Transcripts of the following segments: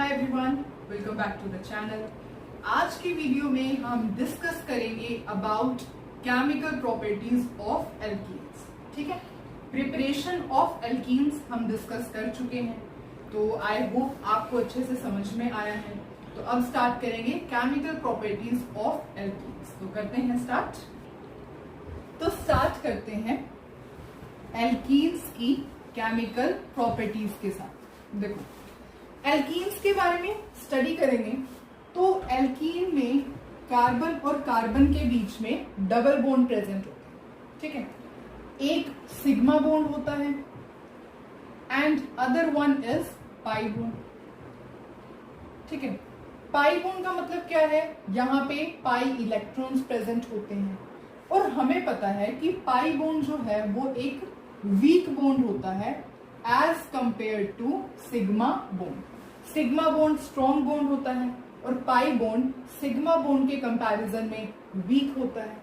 Hi everyone, welcome back to the channel. आज की video में हम डिस्कस करेंगे about chemical properties of alkenes. ठीक है, प्रिपरेशन ऑफ एल्कीन्स हम डिस्कस कर चुके हैं, तो आई होप आपको अच्छे से समझ में आया है। तो अब स्टार्ट करेंगे केमिकल प्रॉपर्टीज ऑफ एल्कीन्स। तो करते हैं स्टार्ट। तो स्टार्ट करते हैं एल्कीन्स की केमिकल प्रॉपर्टीज के साथ। देखो, एल्कीन्स के बारे में स्टडी करेंगे तो एल्कीन में कार्बन और कार्बन के बीच में डबल बॉन्ड प्रेजेंट होते हैं। ठीक है, एक सिग्मा बॉन्ड होता है and other one is pi bond. ठीक है, पाई बॉन्ड का मतलब क्या है, यहाँ पे पाई इलेक्ट्रॉन्स प्रेजेंट होते हैं और हमें पता है कि पाई बॉन्ड जो है वो एक वीक बॉन्ड होता है as compared to sigma bond. Sigma bond strong bond होता है और पाई बॉन्ड सिग्मा बॉन्ड के कंपैरिजन में वीक होता है।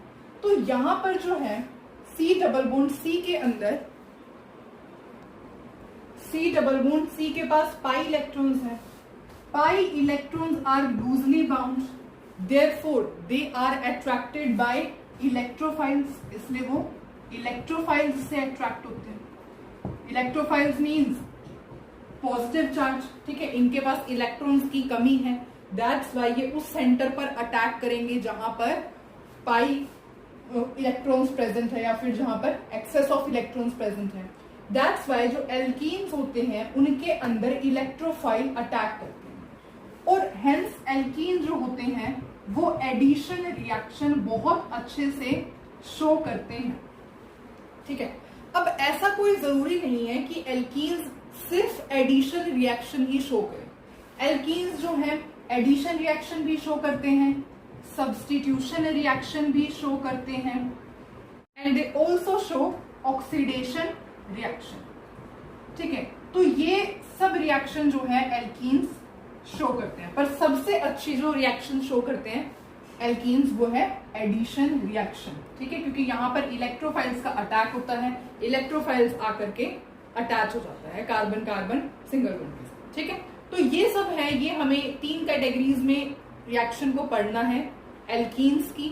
तो यहां पर जो है सी डबल बॉन्ड सी के अंदर, सी डबल बॉन्ड सी के पास पाई इलेक्ट्रॉन्स है। Pi electrons are loosely bound, therefore they are attracted by electrophiles, इसलिए वो इलेक्ट्रोफाइल्स से अट्रैक्ट होते हैं। Electrophiles means positive charge. ठीक है, इनके पास इलेक्ट्रॉन्स की कमी है, दैट्स वाई ये उस सेंटर पर अटैक करेंगे जहां पर पाई इलेक्ट्रॉन्स प्रेजेंट है या फिर जहां पर एक्सेस ऑफ इलेक्ट्रॉन्स प्रेजेंट है। दैट्स वाई जो एल्कीन्स होते हैं उनके अंदर इलेक्ट्रोफाइल अटैक करते हैं और हेंस एल्कीन जो होते हैं वो एडिशन रिएक्शन बहुत अच्छे से शो करते हैं। ठीक है, अब ऐसा कोई जरूरी नहीं है कि एल्कीन्स सिर्फ एडिशन रिएक्शन ही शो करें। एल्कीन्स जो है एडिशन रिएक्शन भी शो करते हैं, सब्स्टिट्यूशन रिएक्शन भी शो करते हैं and they also show oxidation reaction. ठीक है, तो ये सब रिएक्शन जो है एल्कीन्स शो करते हैं, पर सबसे अच्छी जो रिएक्शन शो करते हैं एल्कीन्स वो है एडिशन रिएक्शन। ठीक है, क्योंकि यहाँ पर इलेक्ट्रोफाइल्स का अटैक होता है, इलेक्ट्रोफाइल्स आकर के अटैच हो जाता है कार्बन कार्बन सिंगल बॉन्ड के साथ। ठीक है, तो ये सब है, ये हमें तीन कैटेगरीज में रिएक्शन को पढ़ना है एल्कीन्स की।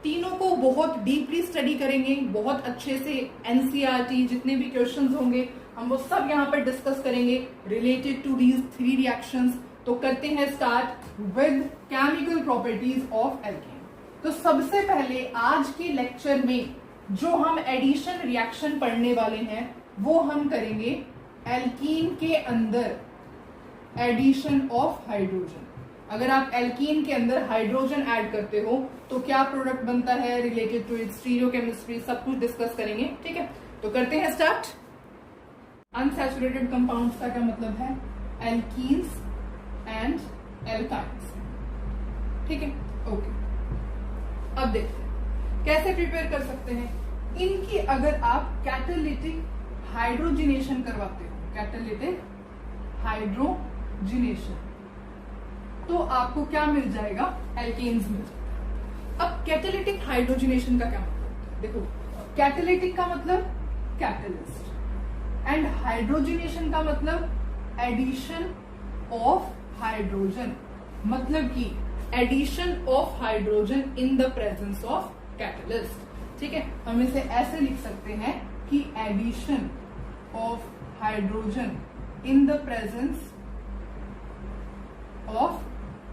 तीनों को बहुत डीपली स्टडी करेंगे, बहुत अच्छे से एनसीईआरटी जितने भी क्वेश्चंस होंगे हम वो सब यहाँ पर डिस्कस करेंगे related to these three reactions. तो करते हैं start with chemical properties of alkene. तो सबसे पहले आज के लेक्चर में जो हम एडिशन रिएक्शन पढ़ने वाले हैं वो हम करेंगे एल्कीन के अंदर एडिशन ऑफ हाइड्रोजन। अगर आप एल्कीन के अंदर हाइड्रोजन ऐड करते हो तो क्या प्रोडक्ट बनता है, रिलेटेड टू इट्स स्टीरियोकेमिस्ट्री, सब कुछ डिस्कस करेंगे। ठीक है, तो करते हैं स्टार्ट। अनसैचुरेटेड कंपाउंड्स का क्या मतलब है, एल्कीन्स एंड एल्काइन्स। ठीक है, ओके। अब देखते हैं कैसे प्रिपेयर कर सकते हैं इनकी। अगर आप कैटालिटिक हाइड्रोजिनेशन करवाते हो, कैटालिटिक हाइड्रोजिनेशन, तो आपको क्या मिल जाएगा, एल्केन्स मिल जाएगा। अब कैटालिटिक हाइड्रोजिनेशन का क्या मतलब, देखो कैटालिटिक का मतलब कैटलिस्ट एंड हाइड्रोजिनेशन का मतलब एडिशन ऑफ हाइड्रोजन, मतलब कि addition of hydrogen in the presence of catalyst. ठीक है, हम इसे ऐसे लिख सकते हैं कि addition of hydrogen in the presence of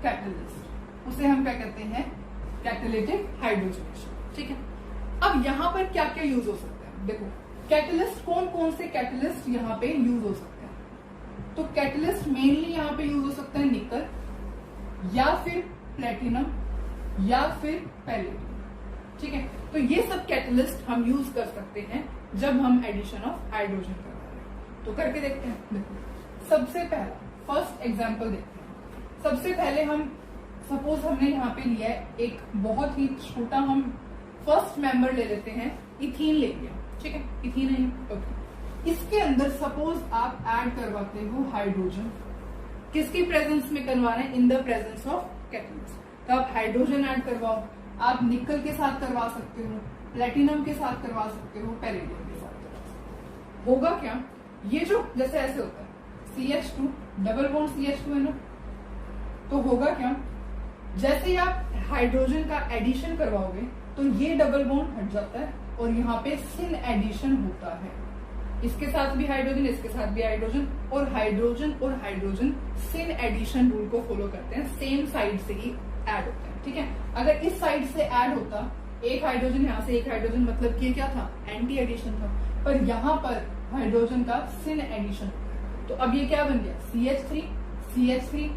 catalyst, उसे हम क्या कहते हैं, कैटालिटिक हाइड्रोजनेशन। ठीक है, अब यहां पर क्या क्या यूज हो सकता है, देखो कैटलिस्ट कौन कौन से कैटलिस्ट यहाँ पे यूज हो सकते हैं। तो कैटलिस्ट मेनली यहाँ पे यूज हो सकता है निकल या फिर प्लेटिनम या फिर पैलेडियम। ठीक है, तो ये सब कैटलिस्ट हम यूज कर सकते हैं जब हम एडिशन ऑफ हाइड्रोजन कर रहे हैं। तो करके देखते हैं। देखो सबसे पहला फर्स्ट एग्जांपल देखते हैं। सबसे पहले हम सपोज हमने यहाँ पे लिया है एक बहुत ही छोटा, हम फर्स्ट मेंबर ले लेते हैं, इथीन ले लिया। ठीक है, इथीन है, ओके। इसके अंदर सपोज आप ऐड करवाते हो हाइड्रोजन, किसकी प्रेजेंस में करवाना है, इन द प्रेजेंस ऑफ कैटलिस्ट। तो आप हाइड्रोजन ऐड करवाओ, आप निकल के साथ करवा सकते हो, प्लेटिनम के साथ करवा सकते हो, पैलेडियम के साथ करवा सकते हो। होगा क्या, ये जो जैसे ऐसे होता है CH2 डबल बॉन्ड CH2 है ना, तो होगा क्या, जैसे ही आप हाइड्रोजन का एडिशन करवाओगे तो ये डबल बॉन्ड हट जाता है और यहाँ पे सिन एडिशन होता है। इसके साथ भी हाइड्रोजन, इसके साथ भी हाइड्रोजन, और हाइड्रोजन सिन एडिशन रूल को फॉलो करते हैं, सेम साइड से ही ऐड होते हैं। ठीक है, अगर इस साइड से ऐड होता एक हाइड्रोजन यहाँ से, एक हाइड्रोजन, मतलब कि क्या था, एंटी एडिशन था, पर यहाँ पर हाइड्रोजन का सिन एडिशन। तो अब ये क्या बन गया, CH3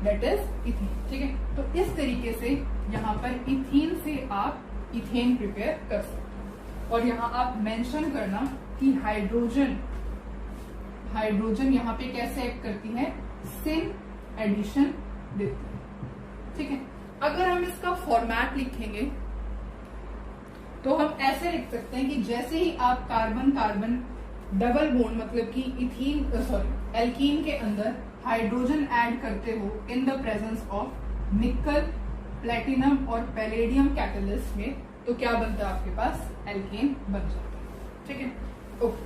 दैट इज इथीन। ठीक है, तो इस तरीके से यहाँ पर इथीन से आप इथेन प्रिपेयर कर सकते हैं। और यहाँ आप मेंशन करना कि हाइड्रोजन यहाँ पे कैसे एक्ट करती है, सिन एडिशन देती है। ठीक है, अगर हम इसका फॉर्मेट लिखेंगे तो हम ऐसे लिख सकते हैं कि जैसे ही आप कार्बन कार्बन डबल बॉन्ड मतलब कि एल्कीन के अंदर हाइड्रोजन ऐड करते हो इन द प्रेजेंस ऑफ निकल, प्लेटिनम और पैलेडियम कैटलिस्ट में, तो क्या बनता है आपके पास, एल्केन बन जाता है। ठीक है, ओके।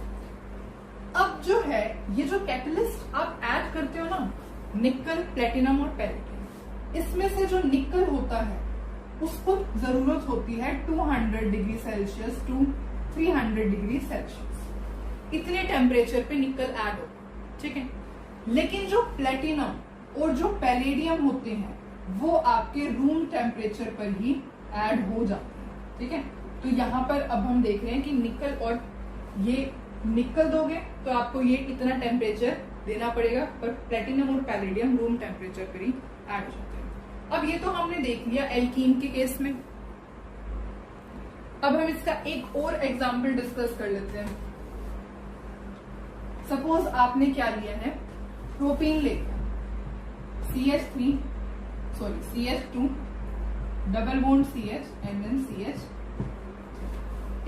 अब जो है ये जो कैटलिस्ट आप ऐड करते हो ना, निकल, प्लेटिनम और पैलेडियम, इसमें से जो निकल होता है उसको जरूरत होती है 200 degree Celsius to 300 degree Celsius, इतने टेम्परेचर पे निकल ऐड हो। ठीक है, लेकिन जो प्लेटिनम और जो पैलेडियम होते हैं वो आपके रूम टेम्परेचर पर ही ऐड हो जाते हैं। ठीक है, तो यहाँ पर अब हम देख रहे हैं कि निकल और ये निकल दोगे तो आपको ये इतना टेम्परेचर देना पड़ेगा, पर प्लेटिनम और पैलेडियम रूम टेम्परेचर पर ही ऐड हो जाते हैं। अब ये तो हमने देख लिया एल्कीन के केस में। अब हम इसका एक और एग्जाम्पल डिस्कस कर लेते हैं। सपोज आपने क्या लिया है, प्रोपीन ले लिया, CH2 double bond CH and then CH।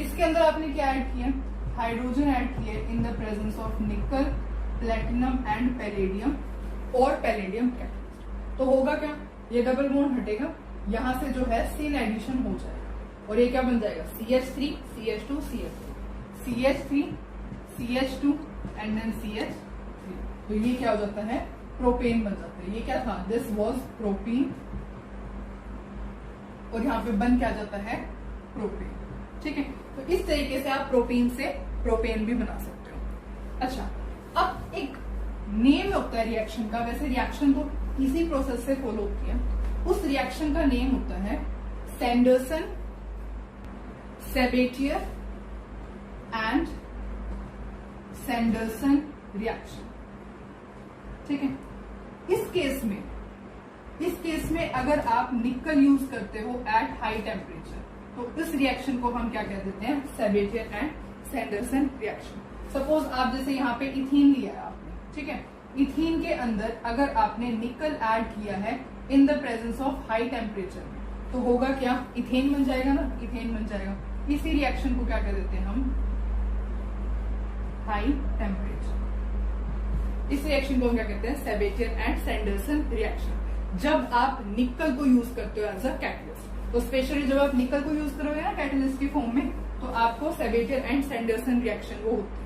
इसके अंदर आपने क्या ऐड किया, हाइड्रोजन ऐड किया इन द प्रेजेंस ऑफ निकल, प्लेटिनम एंड पैलेडियम और पैलेडियम कैटलिस्ट। तो होगा क्या, ये डबल बॉन्ड हटेगा, यहां से जो है सिन एडिशन हो जाएगा और ये क्या बन जाएगा, CH3 CH2 CH3 CH2 and then CH3। तो ये क्या हो जाता है, प्रोपेन बन जाता है। ये क्या था, दिस वाज प्रोपीन, और यहाँ पे बन क्या जाता है, प्रोपेन। ठीक है, तो इस तरीके से आप प्रोपीन से प्रोपेन भी बना सकते हो। अच्छा, अब एक नेम होता है रिएक्शन का, वैसे रिएक्शन तो इसी प्रोसेस से फॉलो होती है, उस रिएक्शन का नेम होता है सैंडरसन सेबेटियर एंड सैंडरसन रिएक्शन। ठीक है, इस केस में अगर आप निकल यूज करते हो एट हाई टेम्परेचर तो इस रिएक्शन को हम क्या कह देते हैं, सेबेटियर एंड सैंडरसन रिएक्शन। सपोज आप जैसे यहाँ पे इथीन लिया है आपने, ठीक है, इथीन के अंदर अगर आपने निकल ऐड किया है इन the presence of high temperature में, तो होगा क्या, इथेन बन जाएगा ना, इथेन बन जाएगा। इसी रिएक्शन को क्या कह देते हैं हम, हाई टेम्परेचर। इस रिएक्शन को हम क्या कहते हैं, सेबेटियर एंड सैंडरसन रिएक्शन। जब आप निकल को यूज करते हो एज अ कैटलिस्ट, तो स्पेशली जब आप निकल को यूज करोगे ना कैटलिस्ट की फॉर्म में, तो आपको सेबेटियर एंड सैंडरसन रिएक्शन वो होती है।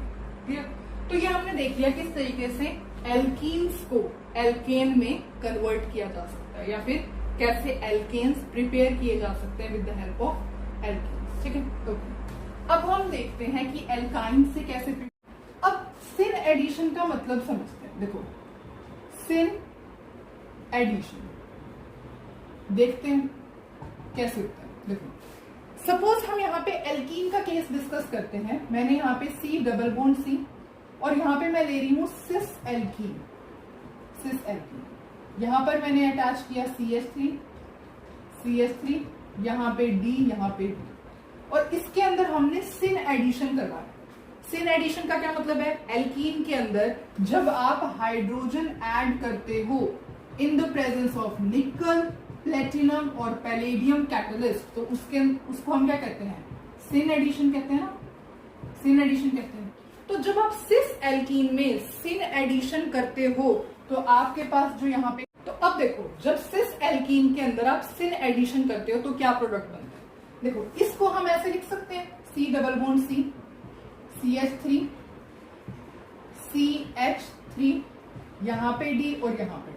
ठीक है, तो ये हमने देख लिया किस तरीके से एल्कीन्स को एल्केन में कन्वर्ट किया जा सकता है, या फिर कैसे एल्केन्स प्रिपेयर किए जा सकते हैं with the help of alkenes. ठीक है, ओके। अब हम देखते हैं कि एल्काइन से कैसे। अब सिन एडिशन का मतलब समझते हैं। देखो, सिन एडिशन देखते हैं कैसे होता है। देखो, सपोज हम यहाँ पे एल्कीन का केस डिस्कस करते हैं। मैंने यहाँ पे C डबल बॉन्ड C और यहाँ पे मैं ले रही हूँ सिस एल्कीन। यहाँ पर मैंने अटैच किया CH3, यहाँ पे D, यहाँ पे D, और इसके अंदर हमने सिन एडिशन करवाया। सिन एडिशन का क्या मतलब है, एल्कीन के अंदर जब आप हाइड्रोजन ऐड करते हो इन द प्रेजेंस ऑफ निकल, प्लेटिनम और पैलेडियम कैटलिस्ट, तो उसको हम क्या कहते हैं, सिन एडिशन कहते हैं ना, सिन एडिशन कहते हैं। तो जब आप सिस एल्कीन में सिन एडिशन करते हो तो आपके पास जो यहाँ पे, तो अब देखो, जब सिस एल्कीन के अंदर आप सिन एडिशन करते हो तो क्या प्रोडक्ट बनता है। देखो, इसको हम ऐसे लिख सकते हैं, C double bond C, CH3, CH3, यहाँ पे D और यहाँ पे D।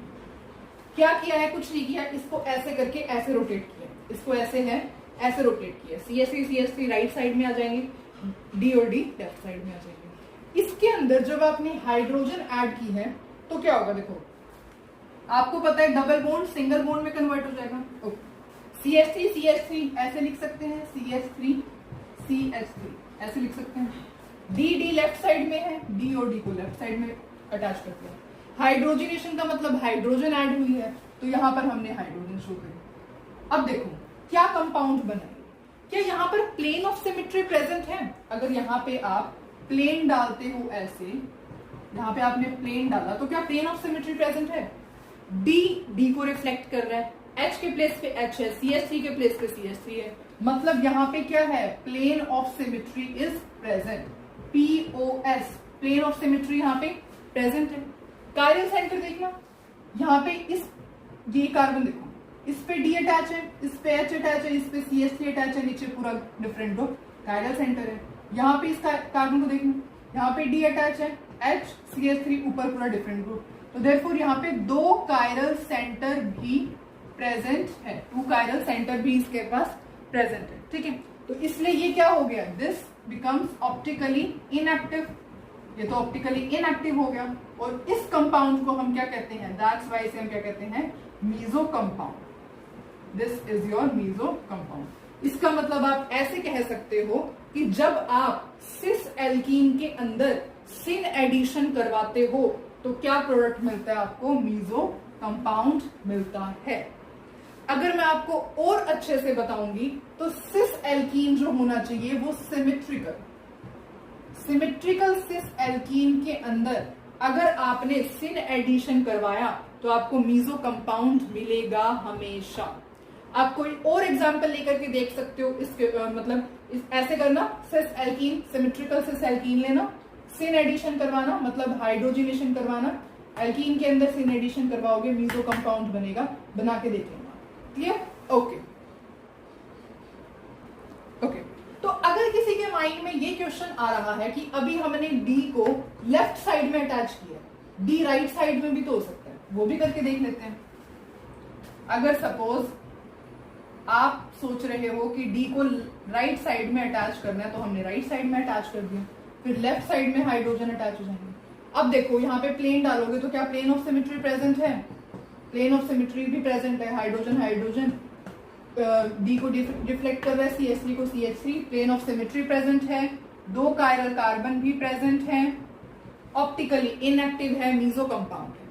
क्या किया है, कुछ नहीं किया, इसको ऐसे करके ऐसे रोटेट किया, इसको ऐसे है ऐसे रोटेट किया, CH3 राइट साइड में आ जाएंगे, D और D लेफ्ट साइड में आ जाएंगे। इसके अंदर जब आपने हाइड्रोजन ऐड की है तो क्या होगा, देखो आपको पता है डबल बॉन्ड सिंगल बॉन्ड में कन्वर्ट हो जाएगा। CH3 ऐसे लिख सकते हैं, CH3 ऐसे लिख सकते हैं, D लेफ्ट साइड में है, D और D को लेफ्ट साइड में अटैच करते हैं। हाइड्रोजनेशन का मतलब हाइड्रोजन ऐड हुई है, तो यहां पर हमने हाइड्रोजन शो करी। अब देखो क्या कंपाउंड बना है, क्या यहाँ पर प्लेन ऑफ सिमेट्री प्रेजेंट है? अगर यहाँ पे आप प्लेन डालते हो ऐसे, यहाँ पे आपने प्लेन डाला तो क्या प्लेन ऑफ सिमेट्री प्रेजेंट है? D को रिफ्लेक्ट कर रहा है, H के प्लेस पे H है, CH3 के प्लेस पे CH3 है, मतलब यहाँ पे क्या है, plane of symmetry is present, POS plane of symmetry यहाँ पे प्रेजेंट है। कायरल सेंटर देखना, यहाँ पे ये कार्बन देखो, इस पे D अटैच है, इस पे H अटैच है, इस पे CH3 अटैच है, नीचे पूरा डिफरेंट ग्रुप कायरल सेंटर है। यहाँ पे इस कार्बन को देखना, यहाँ पे D अटैच है, H CH3 ऊपर पूरा डिफरेंट ग्रुप, तो देयरफॉर यहाँ पे 2 कायरल सेंटर भी प्रेजेंट है, 2 कायरल सेंटर भी इसके पास प्रेजेंट है, ठीक है। तो इसलिए ये क्या हो गया, दिस बिकम्स ऑप्टिकली इनएक्टिव, ये तो ऑप्टिकली इनएक्टिव हो गया, और इस कंपाउंड को हम क्या कहते हैं, दैट्स वाई से हम क्या कहते हैं, meso compound. This is your meso compound. इसका मतलब आप ऐसे कह सकते हो कि जब आप सिस एल्कीन के अंदर सिन एडिशन करवाते हो तो क्या प्रोडक्ट मिलता है आपको, मीजो कंपाउंड मिलता है। अगर मैं आपको और अच्छे से बताऊंगी तो सिस एल्कीन जो होना चाहिए वो सिमेट्रिकल सिस एल्कीन के अंदर अगर आपने सिन एडिशन करवाया तो आपको मीजो कंपाउंड मिलेगा हमेशा। आप कोई और एग्जांपल लेकर के देख सकते हो, इसके ऐसे करना, सिस एल्कीन सिमेट्रिकल सिस एल्कीन लेना, सिन एडिशन करवाना मतलब हाइड्रोजनेशन करवाना, एल्कीन के अंदर सिन एडिशन करवाओगे मीजो कंपाउंड बनेगा, बना के देख लेना। क्लियर? ओके। तो अगर किसी के माइंड में ये क्वेश्चन आ रहा है कि अभी हमने D को लेफ्ट साइड में अटैच किया, D राइट साइड में भी तो हो सकता है, वो भी करके देख लेते हैं। अगर सपोज आप सोच रहे हो कि D को राइट साइड में अटैच करना है तो हमने राइट साइड में अटैच कर दिया, फिर लेफ्ट साइड में हाइड्रोजन अटैच हो जाएंगे। अब देखो यहाँ पे प्लेन डालोगे तो क्या प्लेन ऑफ सिमेट्री प्रेजेंट है, प्लेन ऑफ सिमेट्री भी प्रेजेंट है, हाइड्रोजन D को डिफ्लेक्ट कर रहा है, CH3 को CH3, plane of symmetry present है, 2 कायरल कार्बन भी प्रेजेंट है, ऑप्टिकली इनएक्टिव है, मीजो कंपाउंड है,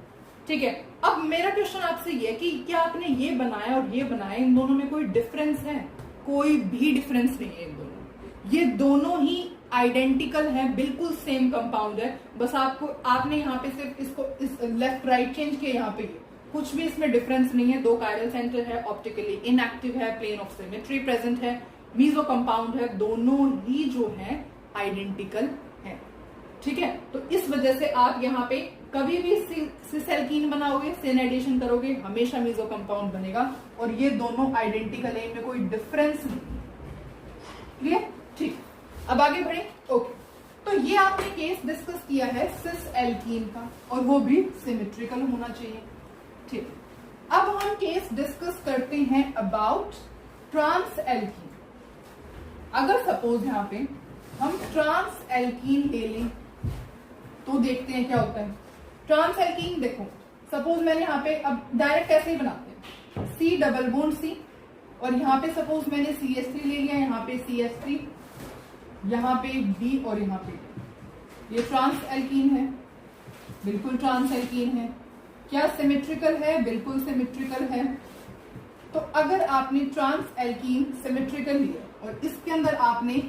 ठीक है। अब मेरा क्वेश्चन आपसे ये है कि क्या आपने ये बनाया और ये बनाया, इन दोनों में कोई डिफरेंस है? कोई भी डिफरेंस नहीं है इन दोनों, ये दोनों ही आइडेंटिकल है, बिल्कुल सेम कंपाउंड है, बस आपने यहाँ पे सिर्फ इसको इस लेफ्ट राइट चेंज किया, यहाँ पे कुछ भी इसमें डिफरेंस नहीं है। 2 कायरल सेंटर है, ऑप्टिकली इनएक्टिव है, प्लेन ऑफ सिमेट्री प्रेजेंट है, मीजो कंपाउंड है, दोनों ही जो है आइडेंटिकल है, ठीक है। तो इस वजह से आप यहाँ पे कभी भी सिस एल्कीन बनाओगे, सिन एडिशन करोगे, हमेशा मीजो कंपाउंड बनेगा, और ये दोनों आइडेंटिकल है, इनमें कोई डिफरेंस नहीं। क्लियर? ठीक, अब आगे बढ़े। ओके, तो ये आपने केस डिस्कस किया है सिस एल्कीन का, और वो भी सिमेट्रिकल होना चाहिए, ठीक। अब हम केस डिस्कस करते हैं अबाउट ट्रांस एल्कीन। अगर सपोज यहाँ पे हम ट्रांस एल्कीन ले लें तो देखते हैं क्या होता है। ट्रांस एल्कीन देखो, सपोज मैंने यहाँ पे, अब डायरेक्ट कैसे ही बनाते हैं, C डबल बॉन्ड C, और यहाँ पे सपोज मैंने CH3 ले लिया, यहाँ पे CH3, यहाँ पे D और यहाँ पे D। ये ट्रांस एल्कीन है, बिल्कुल ट्रांस एल्कीन है। क्या सिमेट्रिकल है? बिल्कुल सिमेट्रिकल है। तो अगर आपने ट्रांस एल्कीन सिमेट्रिकल लिया और इसके अंदर आपने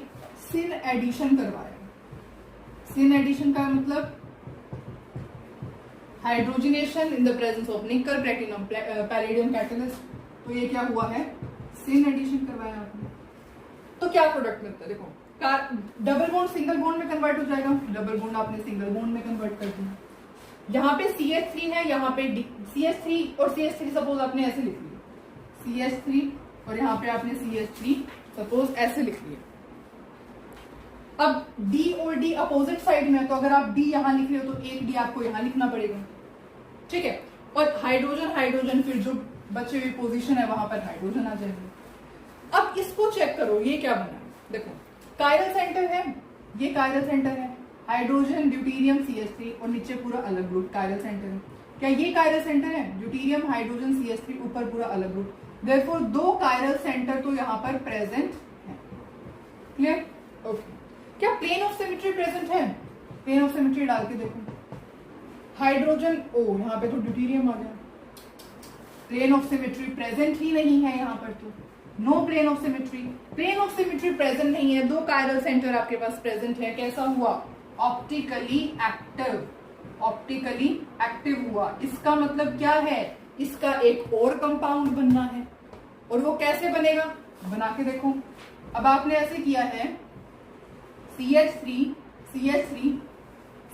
सिन एडिशन करवाया, सिन एडिशन का मतलब hydrogenation in the presence of निकल, प्लैटिनम, पैलेडियम, कैटलिस्ट, तो ये क्या हुआ है, सिन एडिशन करवाया आपने, तो क्या प्रोडक्ट मिलता है? देखो, डबल बॉन्ड सिंगल बॉन्ड में कन्वर्ट हो जाएगा, डबल बॉन्ड आपने सिंगल बॉन्ड में कन्वर्ट कर दिया। यहाँ पे CH3 है, यहाँ पे CH3 और CH3 सपोज आपने ऐसे लिख लिया, CH3 और यहाँ पे आपने CH3 सपोज ऐसे लिख लिया। अब D और D अपोजिट साइड में है, तो अगर आप D यहाँ लिख रहे हो तो एक D आपको यहाँ लिखना पड़ेगा, ठीक है। और हाइड्रोजन हाइड्रोजन फिर जो बचे हुई पोजीशन है वहां पर हाइड्रोजन आ जाएगी। अब इसको चेक करो, ये क्या बना, देखो कायरल सेंटर है, ये कायरल सेंटर है, हाइड्रोजन ड्यूटेरियम CH3 और नीचे पूरा अलग ग्रुप कायरल सेंटर है। क्या ये कायरल सेंटर है? ड्यूटेरियम हाइड्रोजन CH3 ऊपर पूरा अलग ग्रुप, देयरफॉर दो कायरल सेंटर तो यहाँ पर प्रेजेंट है। क्लियर? ओके। क्या प्लेन ऑफ सिमेट्री प्रेजेंट है? प्लेन ऑफ सिमेट्री डाल के देखो, हाइड्रोजन ओ यहाँ पे तो ड्यूटेरियम आ गया, प्लेन ऑफ सिमेट्री प्रेजेंट ही नहीं है यहाँ पर, तो no plane of symmetry. Plane of symmetry present नहीं है, दो कायरल सेंटर आपके पास प्रेजेंट है, कैसा हुआ? ऑप्टिकली एक्टिव, ऑप्टिकली एक्टिव हुआ। इसका मतलब क्या है? इसका एक और कंपाउंड बनना है, और वो कैसे बनेगा बना के देखो। अब आपने ऐसे किया है CH3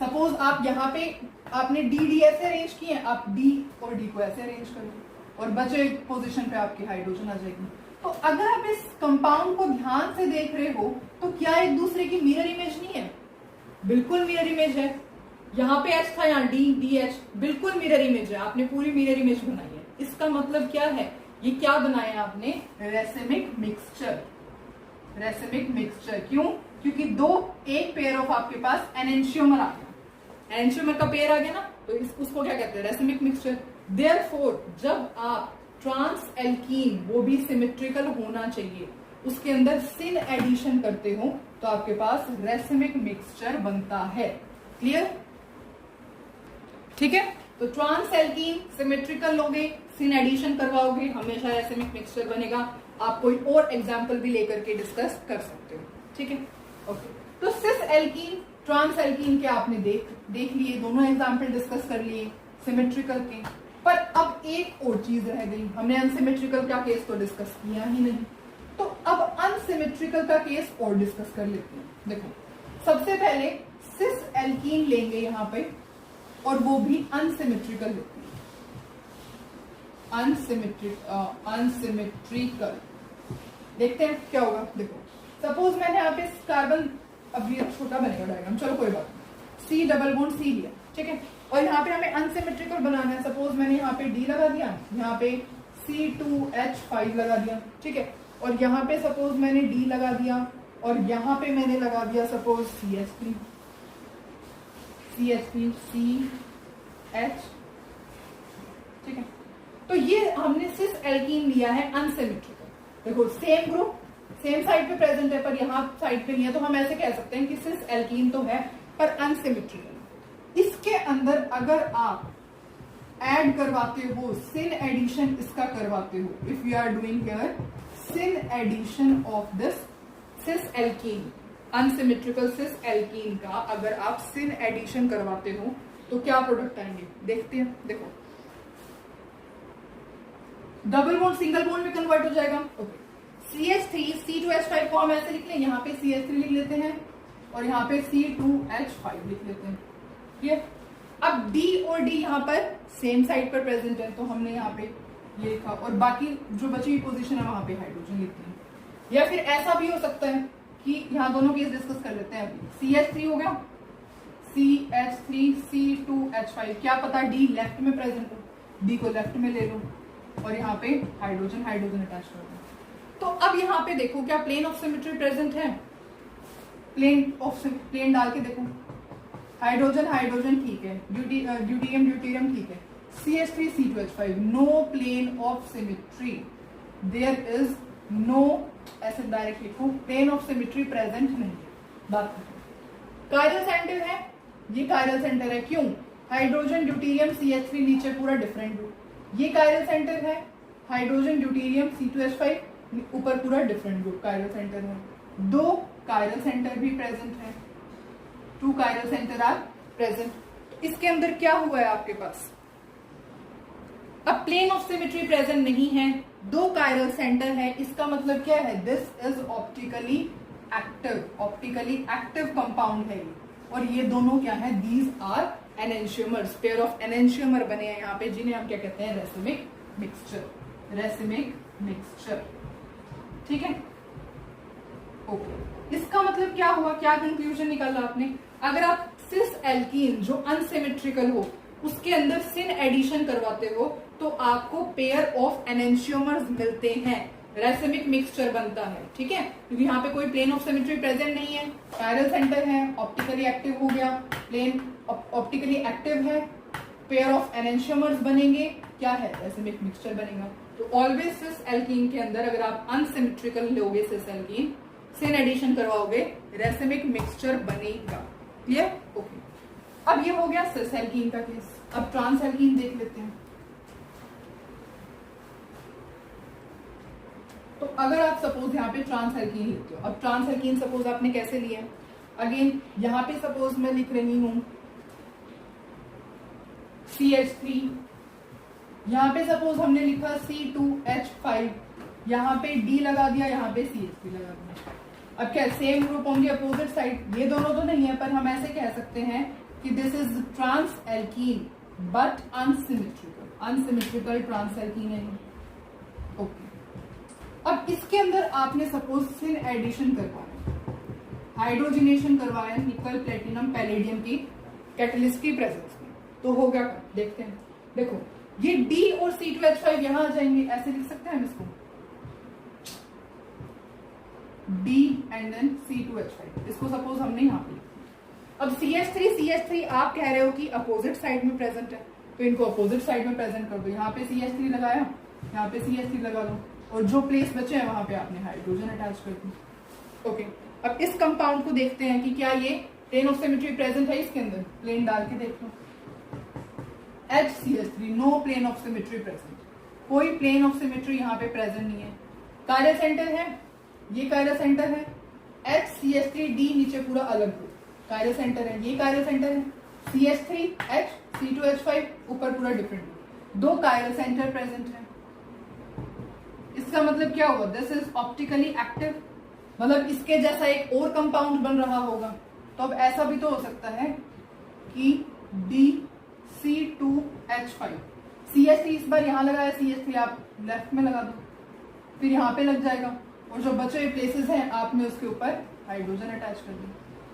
सपोज आप यहाँ पे आपने डी ऐसे अरेंज किए, आप डी और डी को ऐसे अरेंज करो और बचे पोजीशन पे आपकी हाइड्रोजन आ जाएगी। तो अगर आप इस कंपाउंड को ध्यान से देख रहे हो तो क्या एक दूसरे की मिरर इमेज नहीं है? बिल्कुल मिरर इमेज है। यहाँ पे H था, यहाँ DH, बिल्कुल मिरर इमेज है, आपने पूरी मिरर इमेज बनाई है। इसका मतलब क्या है? ये क्या बनाया आपने? Racemic mixture. रेसिमिक मिक्सचर क्यों? क्योंकि एक पेयर ऑफ आपके पास एनेंशियोमर आ गया, एनेंशियोमर का पेयर आ गया ना, तो उसको क्या कहते हैं? Racemic mixture. देयरफॉर जब आप ट्रांस एल्कीन, वो भी सिमेट्रिकल होना चाहिए, उसके अंदर सिन एडिशन करते हो तो आपके पास रेसिमिक मिक्सचर बनता है। क्लियर? ठीक है, तो ट्रांस एल्कीन सिमेट्रिकल लोगे, सिन एडिशन करवाओगे, हमेशा रेसिमिक मिक्सचर बनेगा। आप कोई और एग्जाम्पल भी लेकर के डिस्कस कर सकते हो। ठीक है, ओके। तो सिस एल्कीन, ट्रांस एल्कीन के आपने देख लिए, दोनों एग्जाम्पल डिस्कस कर लिए सिमेट्रिकल के। पर अब एक और चीज रह गई, हमने अनसिमेट्रिकल का केस तो डिस्कस किया ही नहीं, तो अब अनसिमेट्रिकल का केस और डिस्कस कर लेते हैं। देखो, सबसे पहले सिस एल्कीन लेंगे यहाँ पे, और वो भी अनसिमेट्रिकल लेते हैं। अनसिमेट्रिकल देखते हैं क्या होगा। देखो, सपोज मैंने यहाँ पे कार्बन, अब ये छोटा बनेगा डायग्राम, चलो कोई बात नहीं, C डबल बॉन्ड C लिया, ठीक है, और यहाँ पे हमें अनसिमेट्रिकल बनाना है। सपोज मैंने यहाँ पे D लगा दिया, यहाँ पे C2H5 लगा दिया, ठीक है, और यहाँ पे सपोज मैंने D लगा दिया, और यहाँ पे मैंने लगा दिया सपोज CH3, CH, ठीक है। तो ये हमने सिस एल्कीन लिया है अनसिमेट्रिकल। देखो, सेम ग्रुप सेम साइड पे प्रेजेंट है, पर यहाँ साइड पे नहीं है, तो हम ऐसे कह सकते हैं कि सिस एल्कीन तो है पर अनसिमेट्रिकल। इसके अंदर अगर आप ऐड करवाते हो, सिन एडिशन इसका करवाते हो, if you are doing here syn addition of this cis alkene, unsymmetrical cis alkene का अगर आप सिन एडिशन करवाते हो तो क्या प्रोडक्ट आएंगे देखते हैं। देखो, डबल बॉन्ड सिंगल बॉन्ड में कन्वर्ट हो जाएगा। ओके, CH3 C2H5 को हम ऐसे लिख लें, यहाँ पे CH3 लिख लेते हैं और यहाँ पे C2H5 लिख लेते हैं। क्लियर? अब D और D यहाँ पर सेम साइड पर प्रेजेंट है, तो हमने यहाँ पे ये लिखा, और बाकी जो बची हुई पोजीशन है वहां पे हाइड्रोजन लिखते हैं। या फिर ऐसा भी हो सकता है कि यहाँ दोनों केस डिस्कस कर लेते हैं। अभी CH3 हो गया, CH3 C2H5, क्या पता D लेफ्ट में प्रेजेंट हो, D को लेफ्ट में ले लो और यहाँ पे हाइड्रोजन अटैच कर दो। तो अब यहाँ पे देखो, क्या प्लेन ऑफ सिमेट्री प्रेजेंट है? प्लेन डाल के देखो, हाइड्रोजन ठीक है, ड्यूटेरियम ठीक है, CH3 C2H5, no plane of symmetry, there is no, ऐसे डायरेक्ट लिखो, प्लेन ऑफ सिमेट्री प्रेजेंट नहीं है। बात करें, कायरल सेंटर है, ये कायरल सेंटर है, क्यों? हाइड्रोजन ड्यूटेरियम CH3 नीचे पूरा डिफरेंट ग्रुप, ये कायरल सेंटर है, हाइड्रोजन ड्यूटेरियम C2H5 ऊपर पूरा डिफरेंट ग्रुप कायरल सेंटर है। दो कायरल सेंटर भी प्रेजेंट है, 2 कायरल सेंटर आर प्रेजेंट। इसके अंदर क्या हुआ है आपके पास? अब प्लेन ऑफ सिमेट्री प्रेजेंट नहीं है, 2 कायरल सेंटर है, इसका मतलब क्या है? This is optically active compound है ये, और ये दोनों क्या है? These are enantiomers, pair of enantiomer बने हैं यहाँ पे, जिन्हें हम क्या कहते हैं? Racemic mixture. ठीक है, ओके। इसका मतलब क्या हुआ? क्या कंक्लूजन निकाला आपने? अगर आप सिस एल्कीन जो अनसिमेट्रिकल हो उसके अंदर सिन एडिशन करवाते हो तो आपको पेयर ऑफ एनेंशियोमर्स मिलते हैं, रेसिमिक मिक्सचर बनता है, ठीक है। क्योंकि यहाँ पे कोई प्लेन ऑफ सिमेट्री प्रेजेंट नहीं है, कायरल सेंटर है, ऑप्टिकली एक्टिव हो गया, प्लेन ऑप्टिकली एक्टिव है, पेयर ऑफ एनेंशियोमर्स बनेंगे, क्या है, रेसिमिक मिक्सचर बनेगा। तो ऑलवेज सिस एल्कीन के अंदर अगर आप अनसिमेट्रिकल लोगे सिस एल्कीन, सिन एडिशन करवाओगे, रेसिमिक मिक्सचर बनेगा। क्लियर? ओके। अब ये हो गया सिस एल्कीन का केस। अब ट्रांस एल्कीन देख लेते हैं। तो अगर आप सपोज यहाँ पे ट्रांस एल्कीन लिखते हो, अब ट्रांस एल्कीन सपोज आपने कैसे लिया, अगेन यहाँ पे सपोज मैं लिख रही हूं CH3, यहाँ पे सपोज हमने लिखा C2H5, यहाँ पे D लगा दिया, यहाँ पे CH3 लगा दिया। अब क्या सेम ग्रुप होंगे अपोजिट साइड, ये दोनों तो नहीं है, पर हम ऐसे कह सकते हैं कि this is trans alkene but unsymmetrical, unsymmetrical trans alkene है। ओके। अब इसके अंदर आपने सपोज सिन एडिशन करवाया, हाइड्रोजिनेशन करवाया निकल प्लेटिनम पैलेडियम की कैटलिस्ट की प्रेजेंस में, तो हो गया, देखते हैं। देखो ये D और C2H5 यहां आ जाएंगे, ऐसे लिख सकते हैं हम इसको, D एंड देन C2H5, इसको सपोज हमने यहाँ पे। अब CH3 आप कह रहे हो कि अपोजिट साइड में प्रेजेंट है, तो इनको अपोजिट साइड में प्रेजेंट कर दो। यहाँ पे CH3 लगाया, यहाँ पे CH3 लगा दो, और जो प्लेस बचे हैं वहां पे आपने हाइड्रोजन अटैच कर दी। ओके। अब इस कंपाउंड को देखते हैं कि क्या ये प्लेन ऑफ सिमेट्री प्रेजेंट है इसके अंदर, प्लेन डाल के देख लो। HCH3, no plane of symmetry present, कोई प्लेन ऑफ सिमेट्री यहाँ पे प्रेजेंट नहीं है। कायरल सेंटर है, ये कायरल सेंटर है, HCH3D नीचे पूरा अलग हो, कायरल सेंटर है, ये कायरल सेंटर है, CH3H C2H5 ऊपर पूरा डिफरेंट, दो कायरल सेंटर प्रेजेंट है। इसका मतलब क्या हुआ, दिस इज ऑप्टिकली एक्टिव, मतलब इसके जैसा एक और कंपाउंड बन रहा होगा। तो अब ऐसा भी तो हो सकता है कि DC2H5, CH3 इस बार यहां लगाया, CH3 आप लेफ्ट में लगा दो, फिर यहां पे लग जाएगा, और जो बचे हुए प्लेसेस हैं आपने उसके ऊपर हाइड्रोजन अटैच कर दिया।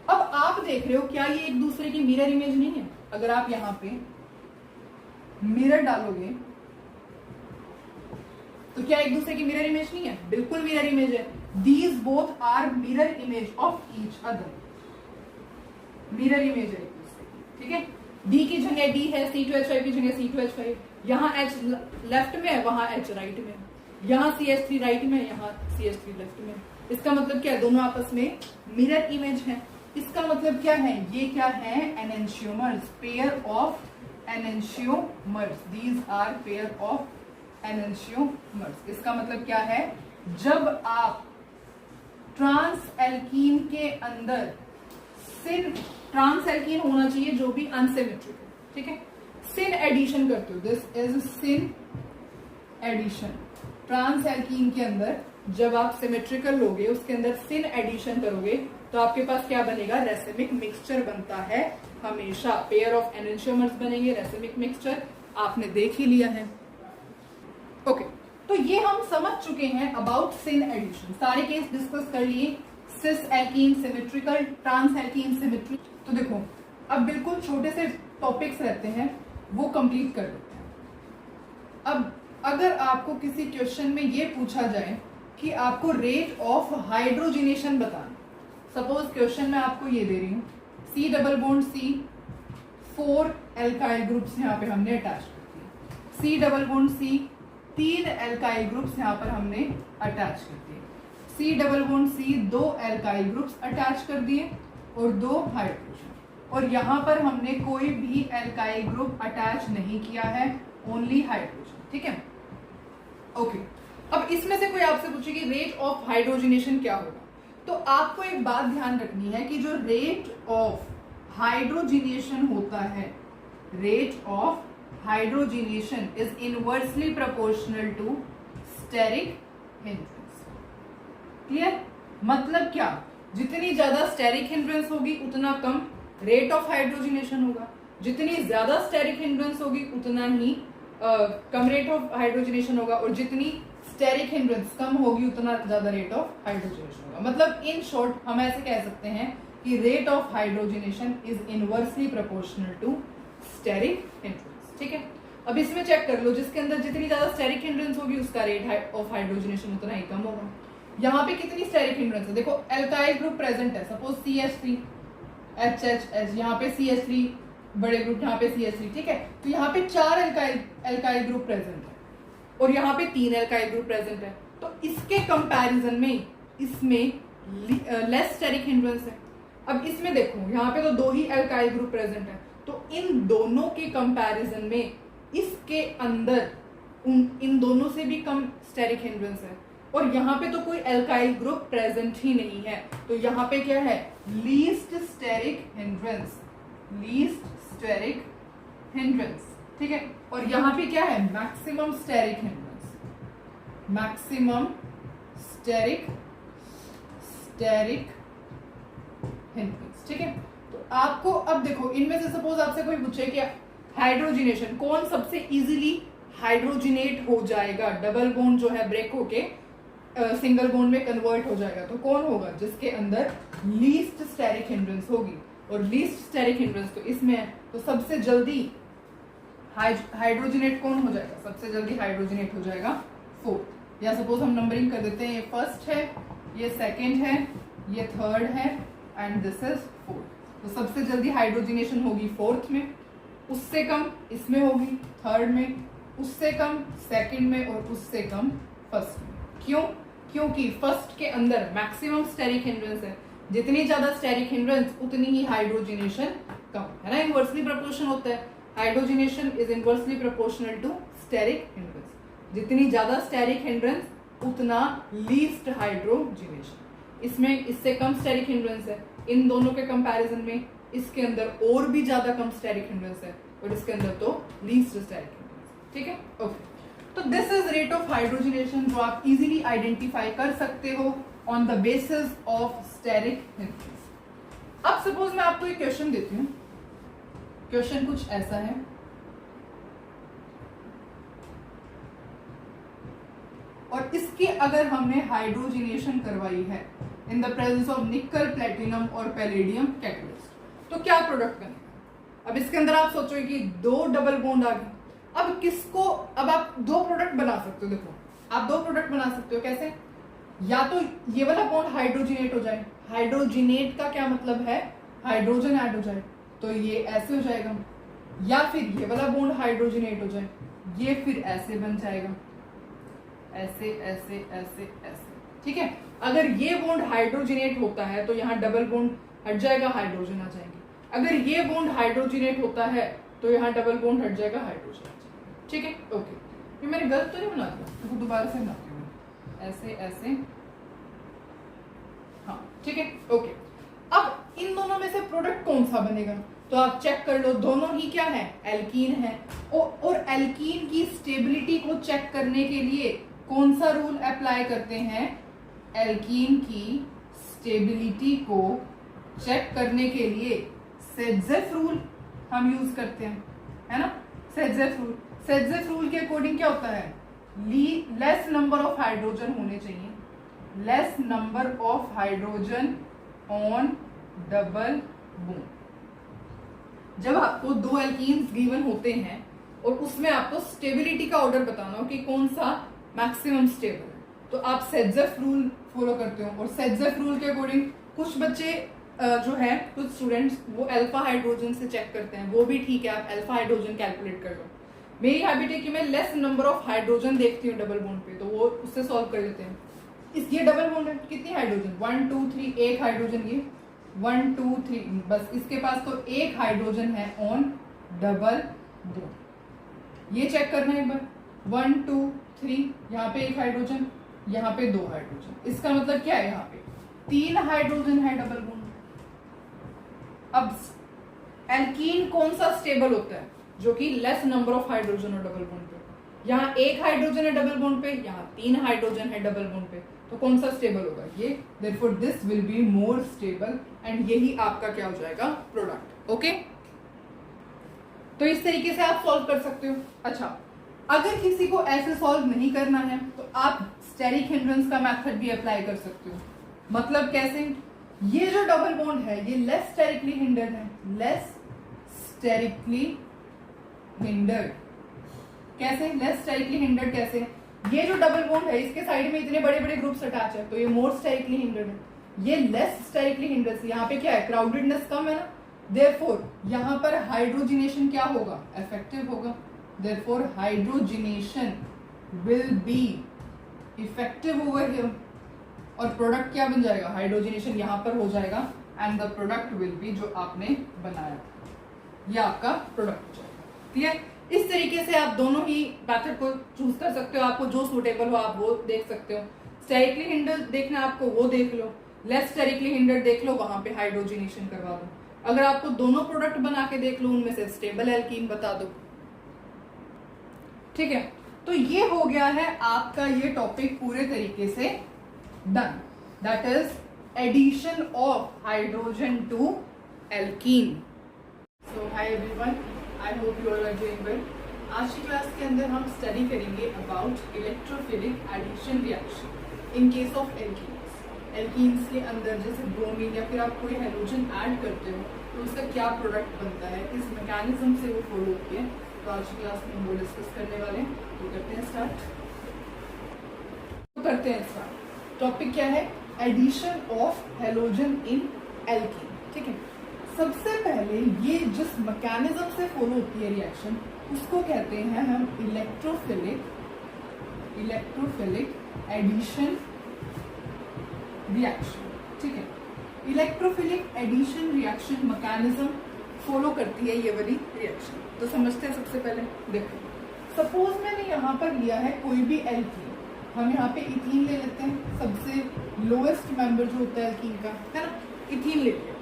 अब आप देख रहे हो क्या ये एक दूसरे की मिरर इमेज नहीं है? अगर आप यहां पे मिरर डालोगे तो क्या एक दूसरे की मिरर इमेज नहीं है? बिल्कुल मिरर इमेज है। These both are mirror image of each other, mirror image है एक दूसरे की, ठीक है। D की जगह D है, C2H5 की जगह C2H5, यहाँ H लेफ्ट में है, वहां H राइट में, यहाँ CH3 राइट में, यहाँ CH3 लेफ्ट में। इसका मतलब क्या है, दोनों आपस में मिरर इमेज है। इसका मतलब क्या है, ये क्या है, enantiomers, pair of enantiomers, these are pair of enantiomers. इसका मतलब क्या है, जब आप ट्रांस एल्कीन के अंदर सिन, ट्रांस एल्कीन होना चाहिए जो भी अनसिमेट्रिक है, ठीक है, सिन एडिशन करते हो, this is syn addition. Trans alkene के अंदर जब आप सिमेट्रिकल लोगे, उसके अंदर सिन एडिशन करोगे, तो आपके पास क्या बनेगा, रेसिमिक मिक्सचर बनता है हमेशा, पेयर ऑफ एनेंशियोमर्स बनेंगे, रेसिमिक मिक्सचर आपने देख ही लिया है। ओके, तो ये हम समझ चुके हैं अबाउट सिन एडिशन, सारे केस डिस्कस कर लिए, cis alkene symmetrical, trans alkene symmetric. तो देखो अब बिल्कुल छोटे से टॉपिक्स रहते हैं, वो कंप्लीट कर लेते हैं। अब अगर आपको किसी क्वेश्चन में ये पूछा जाए कि आपको रेट ऑफ हाइड्रोजिनेशन बताना, सपोज क्वेश्चन में आपको ये दे रही हूँ, C double bond C, 4 alkyl groups यहाँ पे हमने अटैच कर दिए, C double bond C, 3 alkyl groups यहाँ पर हमने अटैच कर दिए, C double bond C, 2 alkyl groups attach कर दिए और 2 हाइड्रोजन, और यहाँ पर हमने कोई भी एल्काइल ग्रुप अटैच नहीं किया है, ओनली हाइड्रोजन, ठीक है। ओके, अब इसमें से कोई आपसे पूछे कि रेट ऑफ हाइड्रोजिनेशन क्या होगा, तो आपको एक बात ध्यान रखनी है कि जो रेट ऑफ हाइड्रोजिनेशन होता है, rate of hydrogenation is inversely proportional to steric hindrance. Clear? मतलब क्या, जितनी ज्यादा स्टेरिक हिंड्रेंस होगी उतना कम रेट ऑफ हाइड्रोजिनेशन होगा, जितनी ज्यादा स्टेरिक हिंड्रेंस होगी उतना ही कम रेट ऑफ हाइड्रोजिनेशन होगा, और जितनी स्टेरिक हिंड्रेंस कम होगी उतना ज्यादा रेट ऑफ हाइड्रोजिनेशन होगा। मतलब इन शॉर्ट हम ऐसे कह सकते हैं कि rate of hydrogenation is inversely proportional to steric hindrance. ठीक है, अब इसमें चेक कर लो, जिसके अंदर जितनी ज्यादा स्टेरिक हिंड्रेंस होगी उसका रेट ऑफ हाइड्रोजनेशन उतना ही कम होगा। यहाँ पे कितनी स्टेरिक हिंड्रेंस है, देखो एल्काइल ग्रुप प्रेजेंट है, सपोज CH3 HHH, यहाँ पे CH3 बड़े ग्रुप, यहाँ पे CH3। ठीक है, तो यहाँ पे 4 एल्काइल ग्रुप प्रेजेंट है और यहाँ पे 3 एल्काइल ग्रुप प्रेजेंट है, तो इसके कंपैरिजन में इसमें लेस स्टेरिक हिंड्रेंस है। अब इसमें देखो यहाँ पे तो 2 ही एल्काइल ग्रुप प्रेजेंट है, तो इन दोनों के कंपैरिजन में इसके अंदर इन दोनों से भी कम स्टेरिक हिंड्रेंस है, और यहाँ पे तो कोई एल्काइल ग्रुप प्रेजेंट ही नहीं है, तो यहाँ पे क्या है, least steric hindrance, least steric hindrance. ठीक है, और यहाँ पे क्या है, maximum steric hindrance, maximum steric hindrance. ठीक है, तो आपको अब देखो इनमें से सपोज आपसे कोई पूछे कि हाइड्रोजिनेशन कौन सबसे इजीली हाइड्रोजिनेट हो जाएगा, डबल बॉन्ड जो है ब्रेक होके सिंगल बॉन्ड में कन्वर्ट हो जाएगा, तो कौन होगा, जिसके अंदर लीस्ट स्टेरिक हिंड्रेंस होगी, और लीस्ट स्टेरिक हिंड्रेंस तो इसमें है, तो सबसे जल्दी हाइड्रोजिनेट कौन हो जाएगा, सबसे जल्दी हाइड्रोजिनेट हो जाएगा 4, या सपोज हम नंबरिंग कर देते हैं, ये फर्स्ट है, ये सेकंड है, ये थर्ड है एंड दिस इज 4, तो सबसे जल्दी हाइड्रोजिनेशन होगी 4th में, उससे कम इसमें होगी 3rd में, उससे कम 2nd में, और उससे कम 1st में। क्यों, क्योंकि फर्स्ट के अंदर मैक्सिमम स्टेरिक हिंड्रेंस है, जितनी ज्यादा स्टेरिक हिंड्रेंस उतनी ही हाइड्रोजिनेशन कम है ना, इनवर्सली प्रोपोर्शन होता है, hydrogenation is inversely proportional to steric hindrance, जितनी ज्यादा स्टेरिक हिंड्रेंस उतना लीस्ट हाइड्रोजिनेशन। इसमें इससे कम स्टेरिक हिंड्रेंस है, इन दोनों के कंपैरिजन में इसके अंदर और भी ज्यादा कम स्टेरिक हिंड्रेंस है, और इसके अंदर तो लीस्ट स्टेरिक हिंड्रेंस। ठीक है, ओके, तो this is rate of hydrogenation, जो आप इजीली आइडेंटिफाई कर सकते हो on the basis of steric hindrance. अब सपोज मैं आपको एक क्वेश्चन देती हूँ, क्वेश्चन कुछ ऐसा है, और इसकी अगर हमने हाइड्रोजिनेशन करवाई है इन द प्रेजेंस ऑफ निकल, प्लेटिनम और पैलेडियम कैटलिस्ट, तो क्या प्रोडक्ट बनेगा। अब इसके अंदर आप सोचोगे कि 2 डबल बॉन्ड आ गए, अब किसको, अब आप 2 प्रोडक्ट बना सकते हो, देखो आप 2 प्रोडक्ट बना सकते हो, कैसे, या तो ये वाला बॉन्ड हाइड्रोजिनेट हो जाए, हाइड्रोजिनेट का क्या मतलब है, हाइड्रोजन ऐड हो जाए, तो ये ऐसे हो जाएगा, या फिर ये वाला बॉन्ड हाइड्रोजिनेट हो जाए, ये फिर ऐसे बन जाएगा, ऐसे ऐसे ऐसे ऐसे। ठीक है, अगर ये बॉन्ड हाइड्रोजिनेट होता है तो यहाँ डबल बॉन्ड हट जाएगा, हाइड्रोजन आ जाएंगे, अगर ये बॉन्ड हाइड्रोजिनेट होता है तो यहाँ डबल बॉन्ड हट जाएगा, हाइड्रोजन आ जाएगा। ठीक है, ओके, ये मैंने गलत तो नहीं बना दिया, तो दोबारा से बनाती हूँ, ऐसे ऐसे, हाँ ठीक है, ओके। अब इन दोनों में से प्रोडक्ट कौन सा बनेगा, तो आप चेक कर लो, दोनों ही क्या है, एल्कीन है, और एल्कीन की स्टेबिलिटी को चेक करने के लिए कौन सा रूल अप्लाई करते हैं, एल्कीन की स्टेबिलिटी को चेक करने के लिए सेडजेफ रूल हम यूज करते हैं, है ना, सेडजेफ रूल। सेडजेफ रूल के अकॉर्डिंग क्या होता है, लेस नंबर ऑफ हाइड्रोजन होने चाहिए, less number of hydrogen on double bond. जब आपको 2 एल्कीन्स गिवन होते हैं और उसमें आपको स्टेबिलिटी का ऑर्डर बताना हो कि कौन सा मैक्सिमम स्टेबल है, तो आप सेडजेफ रूल फॉलो करते हो, और सेडजेफ रूल के अकॉर्डिंग कुछ बच्चे जो है, कुछ स्टूडेंट्स वो अल्फा हाइड्रोजन से चेक करते हैं, वो भी ठीक है, आप अल्फा हाइड्रोजन कैलकुलेट कर लो। मेरी हैबिट है कि मैं लेस नंबर ऑफ हाइड्रोजन देखती हूँ डबल बॉन्ड पे, तो वो उससे सॉल्व कर लेते हैं। ये डबल बॉन्ड है, कितनी हाइड्रोजन, 1 2 3, एक हाइड्रोजन, ये 1 2 3, बस इसके पास तो एक हाइड्रोजन है ऑन डबल बॉन्ड। ये चेक करना है एक बार, 1 2 3, यहाँ पे एक हाइड्रोजन, यहाँ पे 2 हाइड्रोजन, इसका मतलब क्या है, यहाँ पे 3 हाइड्रोजन है डबल बॉन्ड। अब एल्कीन कौन सा स्टेबल होता है, जो कि लेस नंबर ऑफ हाइड्रोजन और डबल बॉन्ड पे, यहाँ एक हाइड्रोजन है डबल बॉन्ड पे, यहाँ 3 हाइड्रोजन है डबल बॉन्ड पे, तो कौन सा स्टेबल होगा, ये, therefore this will be more stable, and यही आपका क्या हो जाएगा, प्रोडक्ट। ओके, तो इस तरीके से आप सॉल्व कर सकते हो। अच्छा, अगर किसी को ऐसे सॉल्व नहीं करना है तो आप स्टेरिक हिंड्रेंस का मेथड भी अप्लाई कर सकते हो। मतलब कैसे, ये जो डबल बॉन्ड है ये लेस स्टेरिकली हिंडर्ड है, लेस स्टेरिकली हिंडर्ड। कैसे? लेस स्टाइकली हिंडर्ड कैसे? ये जो डबल बॉन्ड है इसके साइड में इतने बड़े बड़े ग्रुप्स अटैच है तो ये मोर स्टाइकली हिंडर्ड है। ये लेस स्टाइकली हिंडर्ड से यहाँ पे क्या है? क्राउडेडनेस कम है ना, देयरफॉर यहाँ पर हाइड्रोजिनेशन क्या होगा? इफेक्टिव होगा। Therefore hydrogenation will be effective over here और प्रोडक्ट क्या बन जाएगा? हाइड्रोजिनेशन यहाँ पर हो जाएगा and the product will be जो आपने बनाया ये आपका प्रोडक्ट हो जाएगा। ठीक है, इस तरीके से आप दोनों ही मेथड को चूज कर सकते हो, आपको जो सूटेबल हो आप वो देख सकते हो। स्टेरिकली हिंडर्ड देखना आपको वो देख लो, लेस स्टेरिकली हिंडर्ड देख लो, वहां पे हाइड्रोजिनेशन करवा दो। अगर आपको दोनों प्रोडक्ट बना के देख लो उनमें से स्टेबल एल्कीन बता दो। ठीक है, तो ये हो गया है आपका ये टॉपिक पूरे तरीके से done, that is addition of hydrogen to alkene. So hi everyone, I hope you all are doing well. आज की क्लास के अंदर हम स्टडी करेंगे about electrophilic addition reaction in case of alkenes. Alkenes के अंदर जैसे ब्रोमीन या फिर आप कोई हाइड्रोजन ऐड करते हो तो उसका क्या प्रोडक्ट बनता है, किस मैकेनिज्म से वो फॉलो होती है, तो आज की क्लास में हम वो डिस्कस करने वाले हैं। तो करते हैं स्टार्ट। टॉपिक क्या है? Addition of halogen in alkene. ठीक है, सबसे पहले ये जिस मैकेनिज्म से फॉलो होती है रिएक्शन उसको कहते हैं हम इलेक्ट्रोफिलिक एडिशन रिएक्शन। ठीक है, electrophilic addition reaction mechanism follow करती है ये वाली रिएक्शन। तो समझते हैं सबसे पहले। देखो, सपोज मैंने यहाँ पर लिया है कोई भी एल्कीन, हम यहाँ पे इथीन ले लेते हैं, सबसे लोएस्ट मेंबर जो होता है एल्कीन का, है ना, इथीन ले लिया।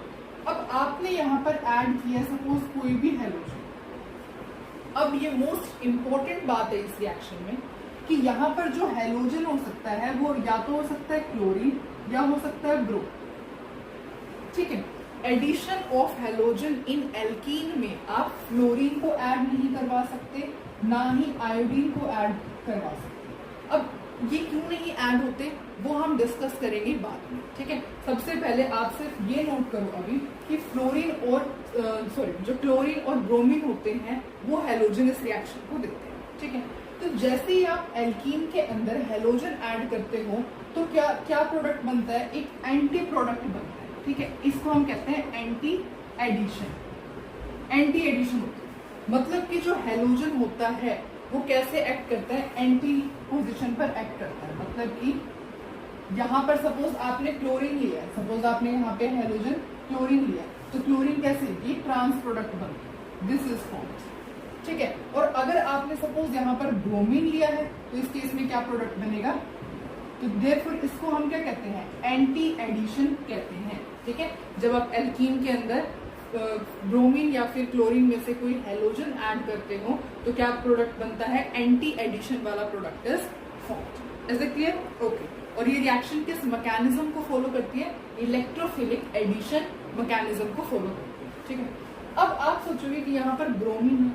अब आपने यहाँ पर ऐड किया सपोज कोई भी हैलोजन। अब ये मोस्ट इंपॉर्टेंट बात है इस रिएक्शन में कि यहाँ पर जो हैलोजन हो सकता है वो या तो हो सकता है क्लोरीन या हो सकता है ब्रो। ठीक है, addition of halogen in alkene में आप फ्लोरीन को ऐड नहीं करवा सकते, ना ही आयोडीन को ऐड करवा सकते। अब ये क्यों नहीं ऐड होते वो हम डिस्कस करेंगे बाद में। ठीक है, सबसे पहले आप सिर्फ ये नोट करो अभी कि फ्लोरीन और जो क्लोरीन और ब्रोमीन होते हैं वो हैलोजनस रिएक्शन को देते हैं। ठीक है, तो जैसे ही आप एल्कीन के अंदर हैलोजन ऐड करते हो तो क्या प्रोडक्ट बनता है? एक एंटी प्रोडक्ट बनता है। ठीक है, इसको हम कहते हैं एंटी एडिशन होता है। मतलब कि जो हैलोजन होता है वो कैसे एक्ट करता है? एंटी पोजीशन पर एक्ट करता है। मतलब कि यहाँ पर सपोज आपने क्लोरीन लिया है, सपोज आपने यहाँ पे हैलोजन क्लोरीन लिया, तो क्लोरीन कैसे? ये ट्रांस प्रोडक्ट बनता है, दिस इज फॉर्म्ड। ठीक है, और अगर आपने सपोज यहाँ पर ब्रोमीन लिया है तो इस केस में क्या प्रोडक्ट बनेगा? तो देयरफॉर इसको हम क्या कहते हैं? एंटी एडिशन कहते हैं। ठीक है, जब आप एल्कीन के अंदर ब्रोमीन या फिर क्लोरीन में से कोई हैलोजन ऐड करते हो तो क्या प्रोडक्ट बनता है? एंटी एडिशन वाला product is formed. Is it clear? Okay. और ये रिएक्शन किस मैकेनिज्म को फॉलो करती है? इलेक्ट्रोफिलिक एडिशन मैकेनिज्म को फॉलो करती है। ठीक है, अब आप सोचोगे कि यहाँ पर ब्रोमीन है,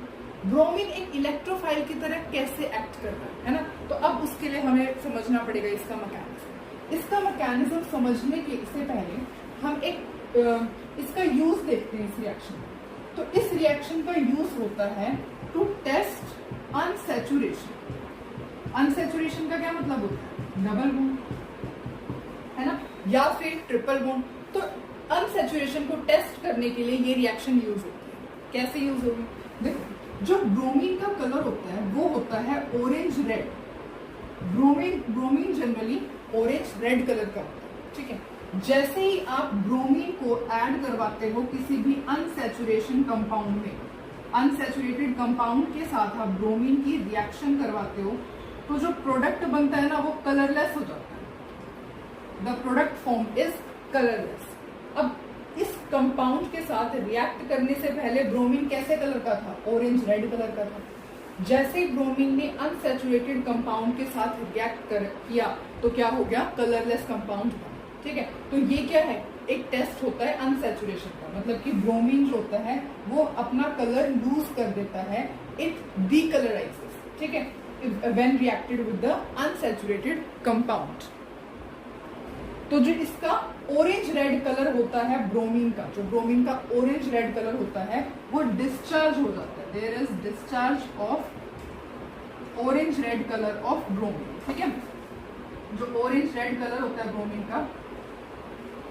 ब्रोमीन एक इलेक्ट्रोफाइल की तरह कैसे एक्ट कर रहा है ना, तो अब उसके लिए हमें समझना पड़ेगा इसका मैकेनिज्म। इसका मैकेनिज्म समझने के इससे पहले हम एक इसका यूज देखते हैं इस रिएक्शन में। तो इस रिएक्शन का यूज होता है टू टेस्ट अनसैचुरेशन। अनसैचुरेशन का क्या मतलब होता है? डबल बॉन्ड, है ना, या फिर ट्रिपल बॉन्ड। तो अनसैचुरेशन को टेस्ट करने के लिए ये रिएक्शन यूज होती है। कैसे यूज होगी? देखो, जो ब्रोमीन का कलर होता है वो होता है orange red. Bromine generally orange red colour का होता है। ठीक है, जैसे ही आप ब्रोमीन को ऐड करवाते हो किसी भी अनसैचुरेशन कंपाउंड में, अनसैचुरेटेड कंपाउंड के साथ आप ब्रोमीन की रिएक्शन करवाते हो तो जो प्रोडक्ट बनता है ना वो कलरलेस हो जाता है। The product form is colourless. अब इस कंपाउंड के साथ रिएक्ट करने से पहले ब्रोमीन कैसे कलर का था? ऑरेंज रेड कलर का था। जैसे ही ब्रोमीन ने अनसैचुरेटेड कंपाउंड के साथ रिएक्ट किया तो क्या हो गया? Colourless compound. ठीक है, तो ये क्या है? एक टेस्ट होता है अनसैचुरेशन का, मतलब कि ब्रोमीन जो होता है वो अपना कलर लूज कर देता है, इट डीकलराइजेस। ठीक है, when reacted with the unsaturated compound. तो जो इसका ऑरेंज रेड कलर होता है ब्रोमीन का, जो ब्रोमीन का ऑरेंज रेड कलर होता है वो डिस्चार्ज हो जाता है। There is discharge of orange red colour of bromine. ठीक है, जो ऑरेंज रेड कलर होता है ब्रोमीन का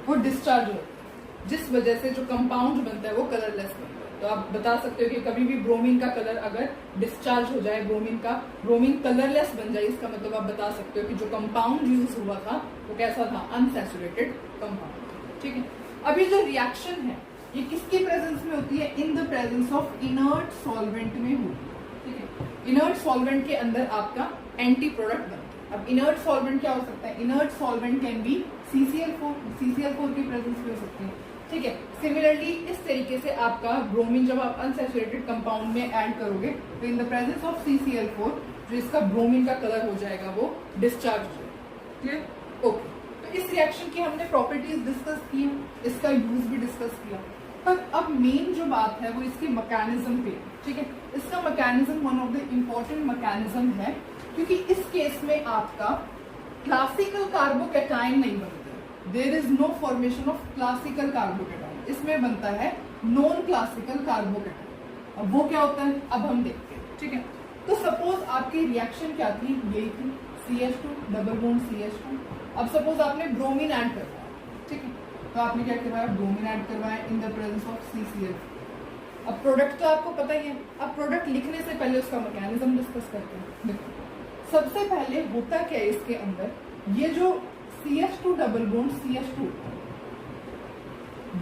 वो डिस्चार्ज होता है, जिस वजह से जो कंपाउंड बनता है वो कलरलेस बनता है। तो आप बता सकते हो कि कभी भी ब्रोमीन का कलर अगर डिस्चार्ज हो जाए, ब्रोमीन कलरलेस बन जाए, इसका मतलब आप बता सकते हो कि जो कंपाउंड यूज हुआ था वो कैसा था, अनसैचुरेटेड कंपाउंड। ठीक है, अभी जो रिएक्शन है ये किसकी प्रेजेंस में होती है, इन the presence of inert solvent में होती है। ठीक है, इनर्ट सॉल्वेंट के अंदर आपका एंटी प्रोडक्ट बनता है। अब इनर्ट सॉल्वेंट क्या हो सकता है, inert solvent can be CCl4 की प्रेजेंस में हो सकती है। ठीक है, सिमिलरली इस तरीके से आपका ब्रोमीन जब आप अनसैचुरेटेड कंपाउंड में ऐड करोगे तो इन द प्रेजेंस ऑफ CCl4 जो इसका ब्रोमीन का कलर हो जाएगा वो डिस्चार्ज हो जाएगा। क्लियर? ओके, तो इस रिएक्शन की हमने प्रॉपर्टीज डिस्कस की है, इसका यूज भी डिस्कस किया, पर अब मेन जो बात है वो इसके मैकेनिज्म पे। ठीक है, इसका mechanism one of the important mechanism है, क्योंकि इस केस में आपका क्लासिकल कार्बोकैटायन नहीं बनता, there is no formation of classical carbocation, इसमें बनता है नॉन क्लासिकल कार्बोकैटायन। अब वो क्या होता है अब हम देखते हैं। ठीक है, तो सपोज आपकी रिएक्शन क्या थी, यही थी CH2 डबल बॉन्ड CH2। अब सपोज आपने ब्रोमीन ऐड करवाया। ठीक है, तो आपने क्या करवाया, ब्रोमीन ऐड करवाया इन द प्रेजेंस ऑफ CCl। अब प्रोडक्ट तो आपको पता ही है, अब प्रोडक्ट लिखने से पहले उसका मैकेनिज्म डिस्कस करते हैं। देखो, सबसे पहले होता क्या है इसके अंदर, ये जो CH2 डबल बॉन्ड CH2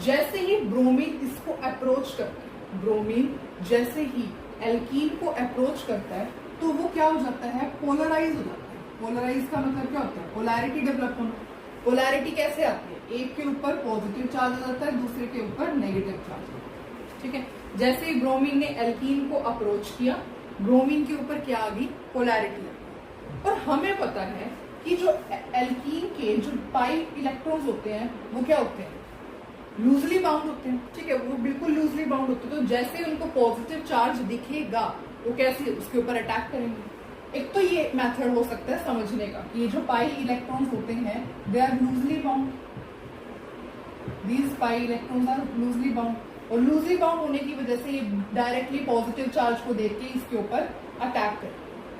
जैसे ही ब्रोमीन इसको अप्रोच करता है, ब्रोमीन जैसे ही एल्कीन को अप्रोच करता है तो वो क्या हो जाता है, पोलराइज हो जाता है। पोलराइज का मतलब क्या होता है, पोलैरिटी डेवलप होना। पोलैरिटी कैसे आती है, एक के ऊपर पॉजिटिव चार्ज आ जाता है, दूसरे के ऊपर नेगेटिव चार्ज। ठीक है, जैसे ही ब्रोमीन ने एल्कीन को अप्रोच किया, ब्रोमीन के ऊपर क्या आ गई, पोलैरिटी। और हमें पता है कि जो एल्कीन के जो पाई इलेक्ट्रॉन्स होते हैं वो क्या होते हैं, लूजली बाउंड होते हैं। ठीक है, वो बिल्कुल लूजली बाउंड होते हैं, तो जैसे उनको पॉजिटिव चार्ज दिखेगा वो कैसे उसके ऊपर अटैक करेंगे। एक तो ये मेथड हो सकता है समझने का, ये जो पाई इलेक्ट्रॉन्स होते हैं they are loosely bound, these pi electrons are loosely bound, और लूजली बाउंड होने की वजह से ये डायरेक्टली पॉजिटिव चार्ज को देख के इसके ऊपर अटैक करें।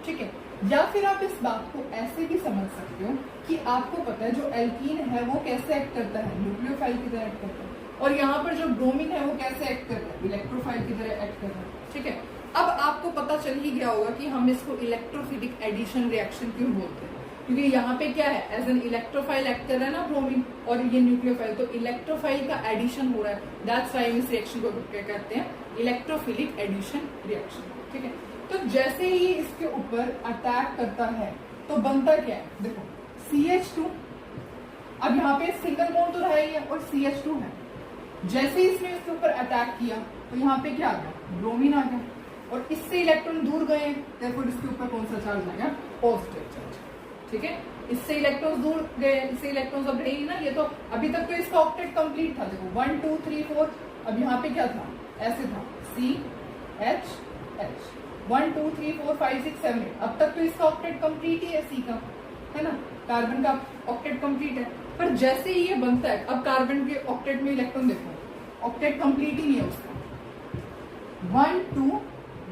ठीक है, या फिर आप इस बात को ऐसे भी समझ सकते हो कि आपको पता है जो एल्कीन है वो कैसे एक्ट करता है, न्यूक्लियोफाइल की तरह एक्ट करता है, और यहाँ पर जो ब्रोमीन है वो कैसे एक्ट करता है, इलेक्ट्रोफाइल की तरह एक्ट करता है। ठीक है, अब आपको पता चल ही गया होगा कि हम इसको इलेक्ट्रोफिलिक एडिशन रिएक्शन क्यों बोलते हैं, क्योंकि यहाँ पे क्या है, एज एन इलेक्ट्रोफाइल एक्ट कर रहा है ना ब्रोमीन, और ये न्यूक्लियोफाइल, तो इलेक्ट्रोफाइल का एडिशन हो रहा है, दैट्स व्हाई हम इस रिएक्शन को क्या कहते हैं, इलेक्ट्रोफिलिक एडिशन रिएक्शन। ठीक है, तो जैसे ही इसके ऊपर अटैक करता है तो बनता क्या है, देखो CH2, अब यहाँ पे सिंगल बॉन्ड तो रहा ही है और CH2 है, जैसे ही इसने इसके ऊपर अटैक किया तो यहाँ पे क्या आ गया, ब्रोमीन आ गया, और इससे इलेक्ट्रॉन दूर गए, therefore इसके ऊपर कौन सा चार्ज आ गया, पॉजिटिव चार्ज। ठीक है, इससे इलेक्ट्रॉन्स दूर गए, इससे इलेक्ट्रॉन्स अब रहे ही ना, ये तो अभी तक तो इसका ऑक्टेट कंप्लीट था। देखो 1 2 3 4, अब यहाँ पे क्या था, ऐसे था CH 1 2 3 4 5 6 7 8, अब तक तो इसका ऑक्टेट कंप्लीट ही है, C का है ना, कार्बन का ऑक्टेट कंप्लीट है। पर जैसे ही ये बनता है, अब कार्बन के ऑक्टेट में इलेक्ट्रॉन देखो, ऑक्टेट कंप्लीट ही नहीं है उसका, 1 2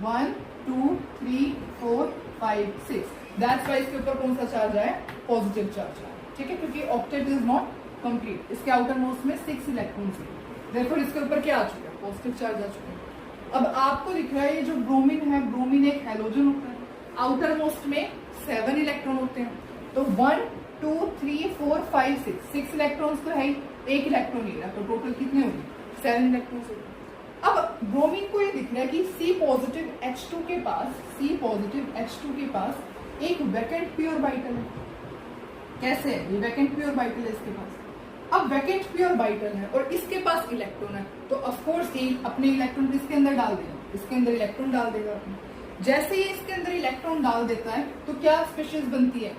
1 2 3 4 5 6, दैट्स व्हाई इसके ऊपर कौन सा चार्ज आया, पॉजिटिव चार्ज आया। ठीक है, क्योंकि ऑक्टेट इज नॉट कंप्लीट, इसके आउटर मोस्ट में 6 इलेक्ट्रॉन्स है, देयरफॉर इसके ऊपर क्या आ चुका है, पॉजिटिव चार्ज आ चुका है। अब आपको दिख रहा है ये जो ब्रोमीन है, ब्रोमीन एक हैलोजन होता है, आउटर मोस्ट में 7 इलेक्ट्रॉन होते हैं, तो 1 2 3 4 5 6 इलेक्ट्रॉन्स तो है ही, एक इलेक्ट्रॉन ही रहा, तो टोटल कितने होंगे, 7 इलेक्ट्रॉन्स होंगे। अब ब्रोमीन को ये दिख रहा है कि C पॉजिटिव H2 के पास एक वैकेंट प्योर बाइटल है। कैसे है, ये वैकेंट प्योर बाइटल है इसके पास। अब वैकेंट प्योर बाइटल है और इसके पास इलेक्ट्रॉन है, तो ऑफ कोर्स ये अपने इलेक्ट्रॉन इसके अंदर डाल देगा, इसके अंदर इलेक्ट्रॉन डाल देगा अपने। जैसे ही इसके अंदर इलेक्ट्रॉन डाल देता है तो क्या स्पेशीज बनती है,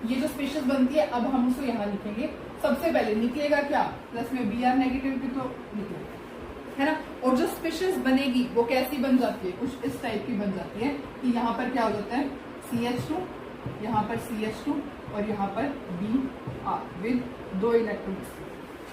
ये जो स्पेशीज बनती है, अब हम उसको यहाँ लिखेंगे। सबसे पहले निकलेगा क्या, प्लस में Br नेगेटिव भी तो निकलेगा, है ना। और जो स्पेशीज बनेगी वो कैसी बन जाती है, कुछ इस टाइप की बन जाती है कि यहाँ पर क्या हो जाता है, CH2, यहाँ पर CH2 और यहाँ पर Br विद 2 इलेक्ट्रॉन्स।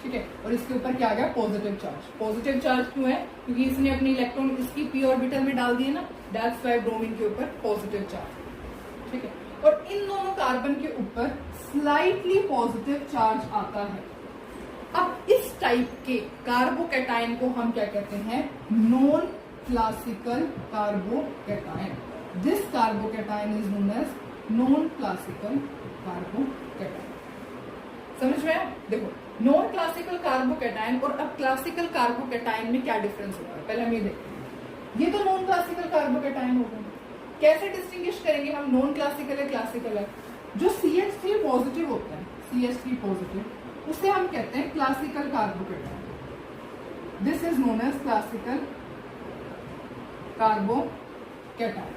ठीक है, और इसके ऊपर क्या आ गया, पॉजिटिव चार्ज। पॉजिटिव चार्ज क्यों है, क्योंकि इसने अपने इलेक्ट्रॉन इसकी पी ऑर्बिटल में डाल दिए ना, दैट्स व्हाई ब्रोमीन के ऊपर पॉजिटिव चार्ज। ठीक है, और इन दोनों कार्बन के ऊपर स्लाइटली पॉजिटिव चार्ज आता है। अब इस टाइप के कार्बोकैटायन को हम क्या कहते हैं, non classical carbocation. This carbocation is known as non classical carbocation. समझ में आया? देखो, नॉन क्लासिकल कार्बोकैटायन और अब क्लासिकल कार्बोकैटायन में क्या डिफरेंस होता है, पहले हम ये देखते हैं। ये तो नॉन क्लासिकल कार्बोकैटायन हो गए, कैसे डिस्टिंग्विश करेंगे हम नॉन क्लासिकल है क्लासिकल है? जो CH3 पॉजिटिव होता है, CH3 पॉजिटिव, उसे हम कहते हैं classical carbocation. This is known as classical carbocation.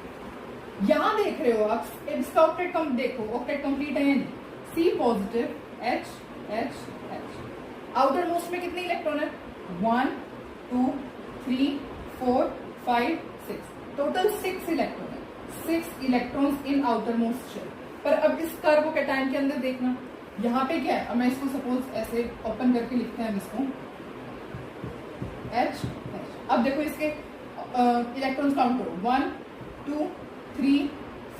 यहां देख रहे हो आप, इसका ऑक्टेट देखो, ऑक्टेट कंप्लीट है, C positive H H H। Outermost में कितने इलेक्ट्रॉन है, 1 2 3 4 5 6, टोटल 6 इलेक्ट्रॉन है, 6 electrons in outermost shell. पर अब इस कार्बोकैटायन के अंदर देखना, यहाँ पे क्या है, अब मैं इसको सपोज ऐसे ओपन करके लिखते हैं इसको H H। अब देखो इसके इलेक्ट्रॉन्स काउंट करो, 1 2 3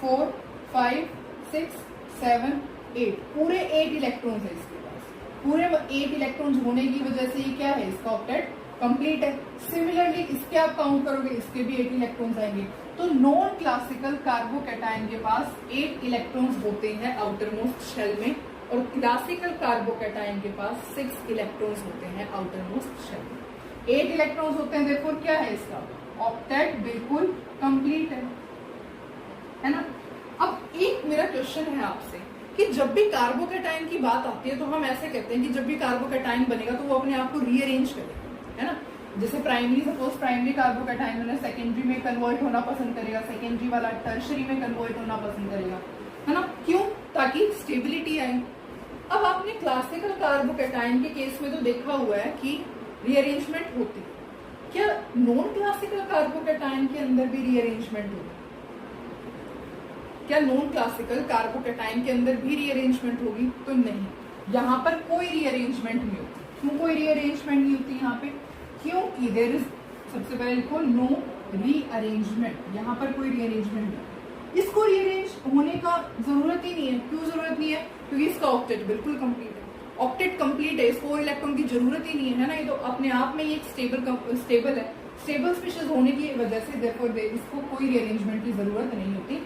4 5 6 7 8, पूरे 8 इलेक्ट्रॉन्स है इसके पास। पूरे 8 इलेक्ट्रॉन्स होने की वजह से ये क्या है, इसका ऑक्टेट कंप्लीट है। सिमिलरली इसके आप काउंट करोगे, इसके भी 8 इलेक्ट्रॉन्स आएंगे। तो नॉन क्लासिकल कार्बोकैटायन के पास 8 इलेक्ट्रॉन्स होते हैं आउटर मोस्ट शेल में, और क्लासिकल कार्बोकैटायन के पास 6 इलेक्ट्रॉन्स होते हैं आउटर मोस्ट शेल में। 8 इलेक्ट्रॉन्स होते हैं, देखो क्या है इसका ऑक्टेट बिल्कुल कंप्लीट है ना। अब एक मेरा क्वेश्चन है आपसे कि जब भी कार्बोकैटायन की बात आती है तो हम ऐसे कहते हैं कि जब भी कार्बोकैटायन बनेगा तो वो अपने आप को रीअरेंज करेगा, है ना। जैसे प्राइमरी, सपोज प्राइमरी कार्बोकैटायन में सेकेंडरी में कन्वर्ट होना पसंद करेगा, सेकेंडरी वाला टर्शरी में कन्वर्ट होना पसंद करेगा, है ना। क्यों? ताकि स्टेबिलिटी आए। अब आपने क्लासिकल कार्बोकैटायन के केस में तो देखा हुआ है कि रीअरेंजमेंट होती है, क्या नॉन क्लासिकल कार्बोकैटायन के अंदर भी रीअरेंजमेंट होगी? क्या नॉन क्लासिकल कार्बोकैटायन के अंदर भी रीअरेंजमेंट होगी? तो नहीं, यहाँ पर कोई रीअरेंजमेंट नहीं होती। क्यों कोई रीअरेंजमेंट नहीं होती यहाँ पे? क्योंकि देयर इज, सबसे पहले लिखो नो रीअरेंजमेंट, यहाँ पर कोई रीअरेंजमेंट नहीं। इसको रीअरेंज होने का जरूरत ही नहीं है। क्यों जरूरत नहीं है? क्योंकि इसका ऑक्टेट बिल्कुल कंप्लीट है। ऑक्टेट कंप्लीट है, इसको इलेक्ट्रॉन की जरूरत ही नहीं है ना। ये तो अपने आप में ही एक स्टेबल है। स्टेबल स्पीशीज होने की वजह से देयरफॉर इसको कोई रीअरेंजमेंट की जरूरत नहीं होती,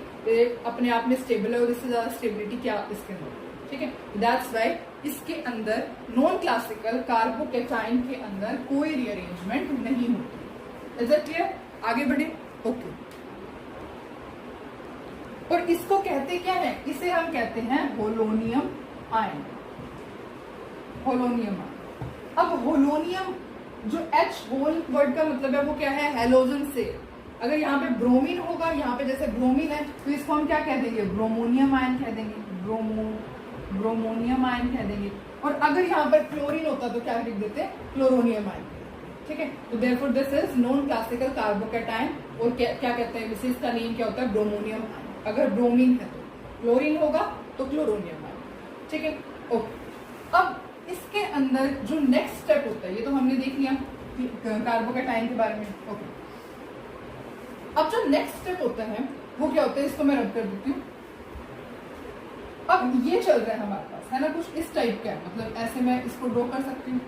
अपने आप में स्टेबल है और इससे ज्यादा स्टेबिलिटी क्या इसके अंदर, ठीक है। दैट्स व्हाई इसके अंदर नॉन क्लासिकल कार्बोकैटायन के अंदर कोई रीअरेंजमेंट नहीं होती। Is it clear? आगे बढ़े, ओके। और इसको कहते क्या है? इसे हम कहते हैं होलोनियम आयन। होलोनियम आयन। अब होलोनियम, जो H होल वर्ड का मतलब है वो क्या है? हैलोजन से। अगर यहाँ पे ब्रोमीन होगा, यहाँ पे जैसे ब्रोमीन है तो इसको हम क्या कह देंगे? ब्रोमोनियम आयन कह देंगे, ब्रोमोनियम आयन कह देंगे। और अगर यहाँ पर क्लोरीन होता तो क्या लिख देते? क्लोरोनियम आयन, ठीक है। तो therefore this is non classical carbocation. और क्या कहते हैं? विशेष का नेम क्या होता है? Bromonium ion. अगर ब्रोमीन है तो क्लोरीन होगा तो क्लोरोनियम आयन, ठीक है, ओके। अब इसके अंदर जो नेक्स्ट स्टेप होता है, ये तो हमने देख लिया कार्बोकैटायन के बारे में, ओके। अब जो नेक्स्ट स्टेप होता है वो क्या होता है? इसको मैं रब कर देती हूँ। अब ये चल रहा है हमारे पास, है ना, कुछ इस टाइप का, मतलब ऐसे मैं इसको ड्रॉ कर सकती हूँ।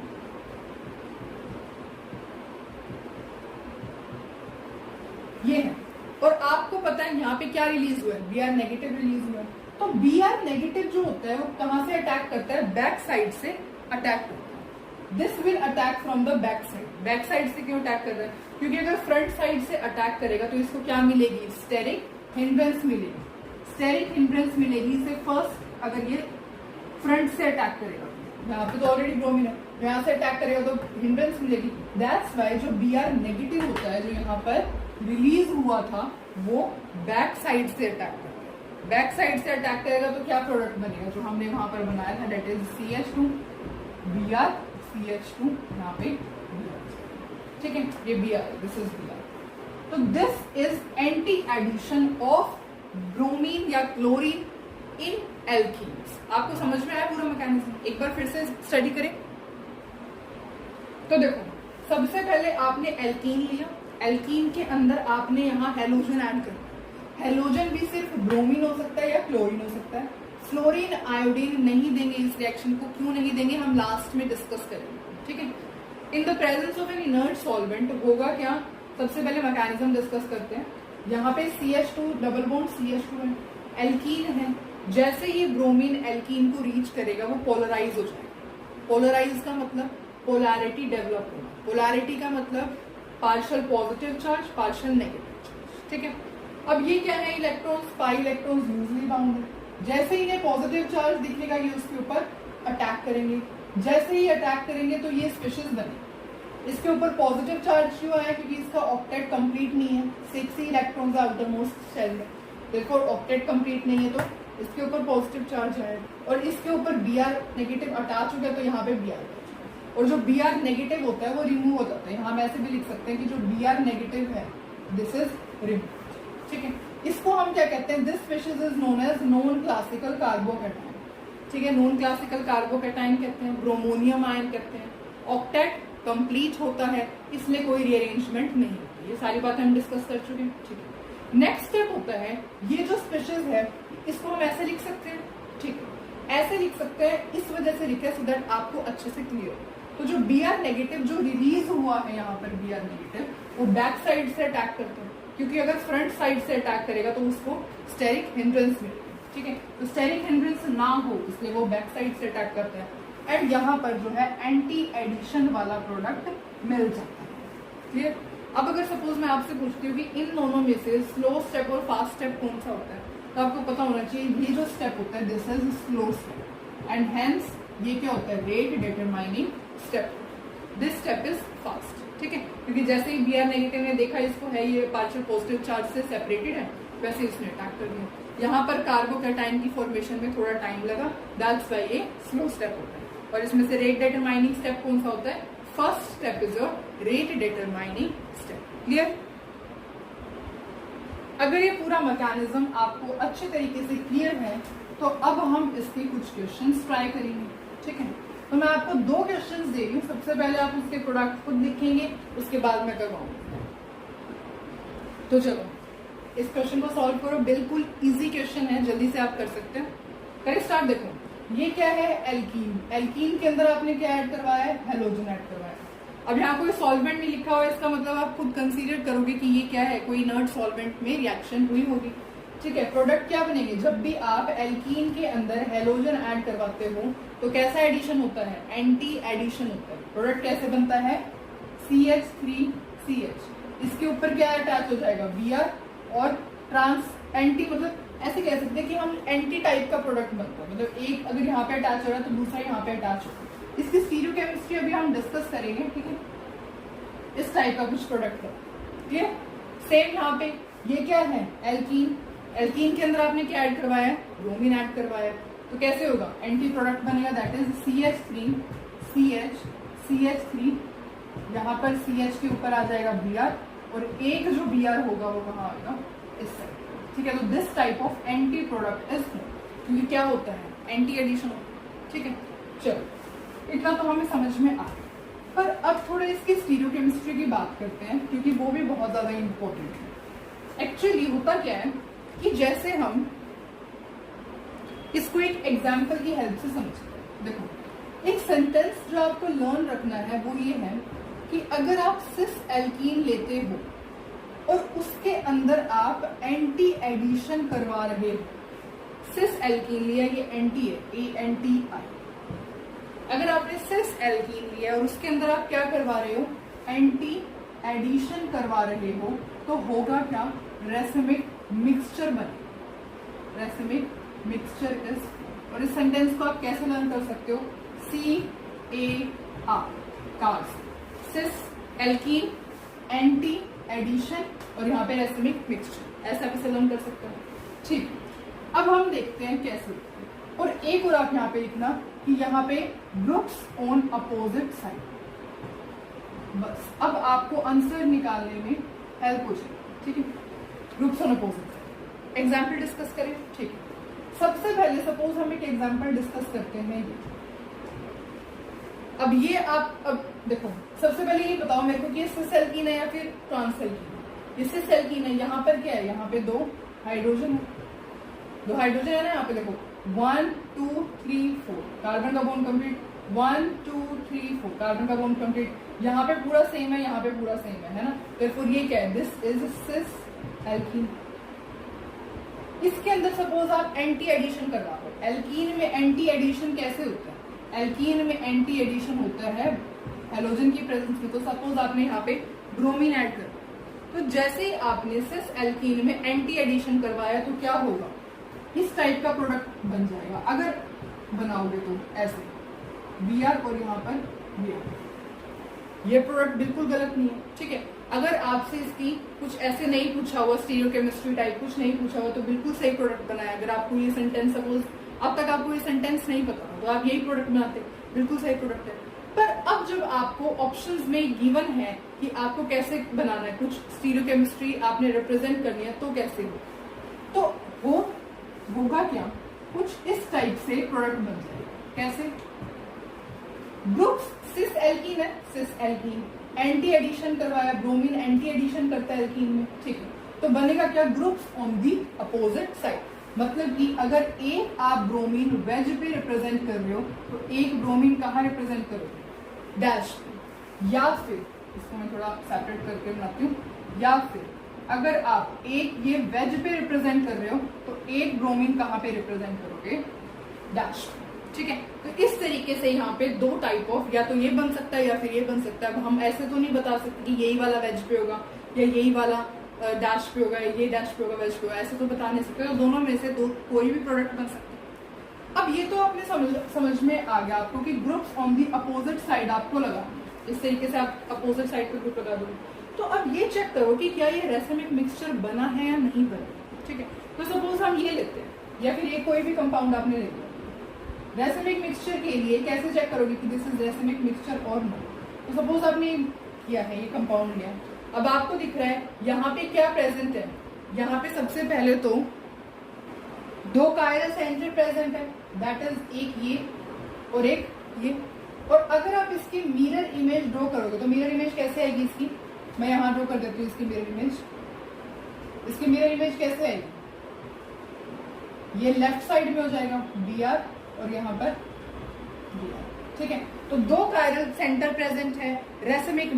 ये है, और आपको पता है यहाँ पे क्या रिलीज हुआ है? Br नेगेटिव रिलीज हुआ है। तो Br नेगेटिव जो होता है वो कहां से अटैक करता है? बैक साइड से अटैक करता है। This will attack from the back side. Back side से क्यों अटैक कर रहा है? क्योंकि अगर फ्रंट साइड से अटैक करेगा तो इसको क्या मिलेगी? स्टेरिक हिंड्रेंस मिलेगी। स्टेरिक हिंड्रेंस मिलेगी इसे फर्स्ट, अगर ये फ्रंट से अटैक करेगा। यहाँ पे तो ऑलरेडी ब्रोमीन है, यहाँ से अटैक करेगा तो हिंड्रेंस मिलेगी। दैट्स वाई जो Br नेगेटिव होता है, जो यहाँ पर रिलीज हुआ था, वो बैक साइड से अटैक करता है। बैक साइड से अटैक करेगा तो क्या प्रोडक्ट बनेगा? जो हमने वहां पर बनाया था, that is CH2 Br CH2, यहाँ पे ठीक है, ये Br, दिस इज Br। तो this is anti addition of bromine या क्लोरीन इन एल्कीन्स। आपको समझ में आया पूरा मैकेनिज्म? एक बार फिर से स्टडी करें। तो देखो, सबसे पहले आपने एल्कीन लिया, एल्कीन के अंदर आपने यहाँ हेलोजन ऐड कर, हेलोजन भी सिर्फ ब्रोमीन हो सकता है या क्लोरीन हो सकता है। फ्लोरीन आयोडीन नहीं देंगे इस रिएक्शन को, क्यों नहीं देंगे हम लास्ट में डिस्कस करेंगे, ठीक है। इन the presence of N inert solvent होगा क्या, सबसे पहले मैकेनिज्म डिस्कस करते हैं। यहाँ पे CH2 डबल बॉन्ड CH2 है, एल्कीन है, जैसे ये ब्रोमीन एल्कीन को रीच करेगा वो पोलराइज हो जाएगा। पोलराइज का मतलब पोलैरिटी डेवलप होना, पोलैरिटी का मतलब partial positive charge partial negative charge, ठीक है। अब ये क्या है, electrons, pi electrons loosely bound है। जैसे ही ये पॉजिटिव चार्ज दिखेगा ये उसके ऊपर अटैक करेंगे, जैसे ही अटैक करेंगे तो ये स्पेशेस बने। इसके ऊपर पॉजिटिव चार्ज क्यों आया, क्योंकि इसका ऑक्टेट कंप्लीट नहीं है, 6 ही इलेक्ट्रॉन्स आउटर मोस्ट शेल में, देखो ऑक्टेट कंप्लीट नहीं है तो इसके ऊपर पॉजिटिव चार्ज आया, और इसके ऊपर Br नेगेटिव अटैच हो गया तो यहाँ पे Br, और जो Br नेगेटिव होता है वो रिमूव हो जाता है। यहाँ हम ऐसे भी लिख सकते हैं कि जो Br नेगेटिव है दिस इज रिमूव, ठीक है। इसको हम क्या कहते हैं, this species is known as non classical carbocation, ठीक है। नॉन क्लासिकल कार्बोकैटायन कहते हैं, ब्रोमोनियम आयन कहते हैं। ऑक्टेट कंप्लीट होता है, इसलिए कोई रीअरेंजमेंट नहीं होती, ये सारी बातें हम डिस्कस कर चुके हैं, ठीक है। नेक्स्ट स्टेप होता है, ये जो स्पीशीज है इसको हम ऐसे लिख सकते हैं, ठीक है, ऐसे लिख सकते हैं, इस वजह से लिखे सो दैट आपको अच्छे से क्लियर हो। तो जो Br नेगेटिव जो रिलीज हुआ है यहाँ पर Br नेगेटिव, वो बैक साइड से अटैक करते हैं, क्योंकि अगर फ्रंट साइड से अटैक करेगा तो उसको स्टेरिक हिंड्रेंस मिलेगी, ठीक है। तो स्टेरिक हिंड्रेंस ना हो इसलिए वो बैक साइड से अटैक करता है, एंड यहाँ पर जो है एंटी एडिशन वाला प्रोडक्ट मिल जाता है, क्लियर। अब अगर सपोज मैं आपसे पूछती हूँ कि इन दोनों में से स्लो स्टेप और फास्ट स्टेप कौन सा होता है, तो आपको पता होना चाहिए ये जो स्टेप होता है this is slow step, and hence ये क्या होता है, rate determining step, this step is fast, ठीक है। क्योंकि जैसे ही Br नेगेटिव ने देखा इसको है ये पार्शियल पॉजिटिव चार्ज से सेपरेटेड है, वैसे इसने अटैक कर दिया। यहाँ पर कार्बोकैटायन की फॉर्मेशन में थोड़ा टाइम लगा, दैट्स व्हाई ये स्लो स्टेप होता है। और इसमें से रेट डिटरमाइनिंग स्टेप कौन सा होता है, first step is your rate determining step, clear. अगर ये पूरा मैकेनिज्म आपको अच्छे तरीके से क्लियर है तो अब हम इसके कुछ क्वेश्चंस ट्राई करेंगे, ठीक है। तो मैं आपको 2 क्वेश्चंस दे रही हूँ, सबसे पहले आप उसके प्रोडक्ट खुद लिखेंगे, उसके बाद मैं करवाऊंगी। तो चलो इस क्वेश्चन को सॉल्व करो, बिल्कुल इजी क्वेश्चन है, जल्दी से आप कर सकते हैं। करें स्टार्ट। देखो ये क्या है, एल्कीन, एल्कीन के अंदर आपने क्या ऐड करवाया है, हेलोजन ऐड करवाया है। अब यहाँ कोई सॉल्वेंट नहीं लिखा हुआ है, इसका मतलब आप खुद कंसीडर करोगे कि ये क्या है, कोई इनर्ट सॉल्वेंट में रिएक्शन हुई होगी, ठीक है। प्रोडक्ट क्या बनेंगे, जब भी आप एल्कीन के अंदर हेलोजन ऐड करवाते हो तो कैसा एडिशन होता है, एंटी एडिशन होता है। प्रोडक्ट कैसे बनता है, CH3CH, इसके ऊपर क्या अटैच हो जाएगा, Br, और ट्रांस एंटी, मतलब ऐसे कह सकते हैं कि हम एंटी टाइप का प्रोडक्ट बनता है, मतलब एक अगर यहाँ पे अटैच हो रहा है तो दूसरा यहाँ पे अटैच होगा। इसकी स्टीरियोकेमिस्ट्री अभी हम डिस्कस करेंगे, ठीक है। इस टाइप का कुछ प्रोडक्ट है, ठीक है। सेम यहाँ पे ये क्या है, एल्कीन, एल्कीन के अंदर आपने क्या ऐड करवाया है, ब्रोमीन ऐड करवाया है, तो कैसे होगा, एंटी प्रोडक्ट बनेगा, दैट इज CH3, यहाँ पर CH के ऊपर आ जाएगा Br, और एक जो Br होगा वो कहाँ आएगा, इस साइड, ठीक है। तो this type of anti product is, क्योंकि क्या होता है, एंटी एडिशन होता है, ठीक है। चलो इतना तो हमें समझ में आ गया, पर अब थोड़ा इसकी स्टीरियोकेमिस्ट्री की बात करते हैं, क्योंकि वो भी बहुत ज्यादा इंपॉर्टेंट है। एक्चुअली होता क्या है कि जैसे हम इसको एक एग्जाम्पल की हेल्प से समझते हैं। देखो एक सेंटेंस जो आपको लर्न रखना है वो ये है कि अगर आप सिस एल्कीन लेते हो और उसके अंदर आप एंटी एडिशन करवा रहे हो, सिस एल्कीन लिया, ये एंटी है, ANTI, अगर आपने सिस एल्कीन लिया और उसके अंदर आप क्या करवा रहे हो, एंटी एडिशन करवा रहे हो, तो होगा क्या, रेसिमिक मिक्सचर बने, रेसिमिक मिक्सचर इज, और इस सेंटेंस को आप कैसे लर्न कर सकते हो, CAR, cars, cis alkene, anti addition, और यहाँ पे रेसिमिक मिक्सचर, ऐसा कैसे लर्न कर सकते हो, ठीक। अब हम देखते हैं कैसे, और एक और आप यहाँ पे लिखना कि यहाँ पे ग्रुप्स ऑन अपोजिट साइड, बस अब आपको आंसर निकालने में हेल्प हो जाएगी, ठीक है। Groups on opposite side, example discuss करें, ठीक है। सबसे पहले सपोज हम एक एग्जाम्पल डिस्कस करते हैं, अब ये आप अब देखो, सबसे पहले ये बताओ मेरे को कि ये सिस एल्कीन है या फिर ट्रांस एल्कीन है। ये सिस एल्कीन है, यहाँ पर क्या है, यहाँ पे 2 हाइड्रोजन है, 2 हाइड्रोजन है ना, यहाँ पे देखो 1 2 3 4 कार्बन का बॉन्ड कंप्लीट, 1 2 3 4 कार्बन का बॉन्ड कंप्लीट, यहाँ पे पूरा सेम है, यहाँ पे पूरा सेम है ना। देयरफॉर ये क्या है, दिस इज सिस एल्कीन। इसके अंदर सपोज आप एंटी एडिशन करवा दो, एल्कीन में एंटी एडिशन कैसे होता है, एल्कीन में एंटी एडिशन होता है हैलोजन की प्रेजेंस में। तो सपोज आपने यहाँ पे ब्रोमीन ऐड कर, तो जैसे ही आपने सिस एल्कीन में एंटी एडिशन करवाया तो क्या होगा, इस टाइप का प्रोडक्ट बन जाएगा। अगर बनाओगे तो ऐसे Br और यहाँ पर Br, ये प्रोडक्ट बिल्कुल गलत नहीं है, ठीक है। अगर आपसे इसकी कुछ ऐसे नहीं पूछा हुआ, स्टीरियोकेमिस्ट्री टाइप कुछ नहीं पूछा हुआ, तो बिल्कुल सही प्रोडक्ट बनाया। अगर आपको ये सेंटेंस सपोज अब तक आपको ये सेंटेंस नहीं पता तो आप यही प्रोडक्ट बनाते, बिल्कुल सही प्रोडक्ट है। पर अब जब आपको ऑप्शंस में गिवन है कि आपको कैसे बनाना है, कुछ स्टीरियोकेमिस्ट्री आपने रिप्रेजेंट करनी है, तो कैसे हो, तो वो होगा क्या, कुछ इस टाइप से प्रोडक्ट बन जाएगा। कैसे, ग्रुप्स सिस एल्कीन है, सिस एल्कीन एंटी एडिशन करवाया, ब्रोमीन एंटी एडिशन करता है एल्कीन में, ठीक है। तो बनेगा क्या, groups on the opposite side. मतलब कि अगर एक आप ब्रोमीन वेज पे रिप्रेजेंट कर रहे हो तो एक ब्रोमीन कहाँ रिप्रेजेंट करोगे, डैश पे, या फिर इसको मैं थोड़ा सेपरेट करके बनाती हूँ, या फिर अगर आप एक ये वेज पे रिप्रेजेंट कर रहे हो तो एक ब्रोमीन कहाँ पे रिप्रेजेंट करोगे, डैश, ठीक है। तो इस तरीके से यहाँ पे 2 टाइप ऑफ, या तो ये बन सकता है या फिर ये बन सकता है। अब हम ऐसे तो नहीं बता सकते कि यही वाला वेज पे होगा या यही वाला डैश पे होगा, ये डैश पे होगा, वेज पे होगा, ऐसे तो बता नहीं सकते। तो दोनों में से कोई भी प्रोडक्ट बन सकता है। अब ये तो आपने समझ में आ गया आपको कि groups on the opposite side आपको लगा, इस तरीके से आप अपोजिट साइड पे ग्रुप लगा दोगे। तो अब ये चेक करो कि क्या ये रेसिमिक मिक्सचर बना है या नहीं बना, ठीक है। तो सपोज हम ये लेते हैं, या फिर ये कोई भी कंपाउंड आपने ले लिया, रेसिमिक मिक्सचर के लिए कैसे चेक करोगे कि दिस इज रेसिमिक मिक्सचर और नो। तो सपोज आपने किया है, ये कंपाउंड लिया, अब आपको दिख रहा है यहाँ पे क्या प्रेजेंट है, यहाँ पे सबसे पहले तो 2 कायरल सेंटर प्रेजेंट है, दैट इज एक ये और एक ये। और अगर आप इसकी मिरर इमेज ड्रॉ करोगे तो मिरर इमेज कैसे आएगी इसकी, मैं यहाँ ड्रॉ कर देती हूँ इसकी मिरर इमेज। इसकी मिरर इमेज कैसे आएगी, ये लेफ्ट साइड में हो जाएगा Br और यहाँ पर Br, ठीक है। तो 2 कायरल सेंटर प्रेजेंट है, रेसिमिक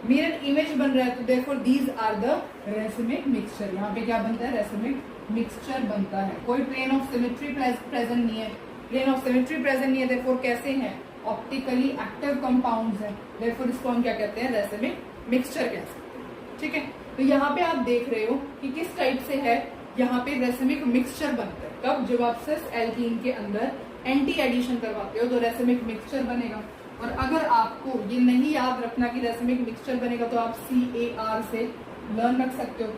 मिरर इमेज बन रहा है, तो therefore these are the racemic mixture. यहाँ पे क्या बनता है, रेसिमिक मिक्सचर बनता है। कोई प्लेन ऑफ सिमेट्री प्रेजेंट नहीं है, प्लेन ऑफ सिमेट्री प्रेजेंट नहीं है, देयरफॉर कैसे हैं, ऑप्टिकली एक्टिव कंपाउंड्स हैं, देयरफॉर इसको हम क्या कहते हैं, रेसिमिक मिक्सचर कह सकते हैं, ठीक है। तो यहाँ पे आप देख रहे हो कि किस टाइप से है, यहाँ पे रेसिमिक मिक्सचर बनता है। कब, जब आप सिस एल्कीन के अंदर एंटी एडिशन करवाते हो तो रेसिमिक मिक्सचर बनेगा। और अगर आपको ये नहीं याद रखना कि रेसिमिक मिक्सचर बनेगा तो आप CAR से लर्न रख सकते हो,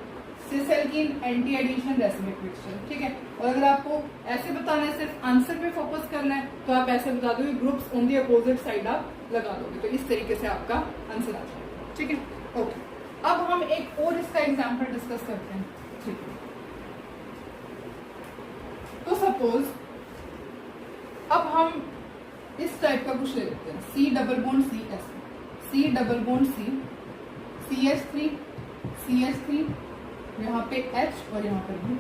cis alkene anti addition racemic mixture, ठीक है। और अगर आपको ऐसे बताना है, सिर्फ आंसर पे फोकस करना है, तो आप ऐसे बता दोगे, groups on the opposite side आप लगा दोगे, तो इस तरीके से आपका आंसर आ जाएगा, ठीक है। ओके, अब हम एक और इसका एग्जाम्पल डिस्कस करते हैं, ठीक है। तो सपोज अब हम इस टाइप का कुछ ले लेते हैं, C double bond CS, C double bond C, CH3, CH3, यहाँ पे H और यहाँ पर भी।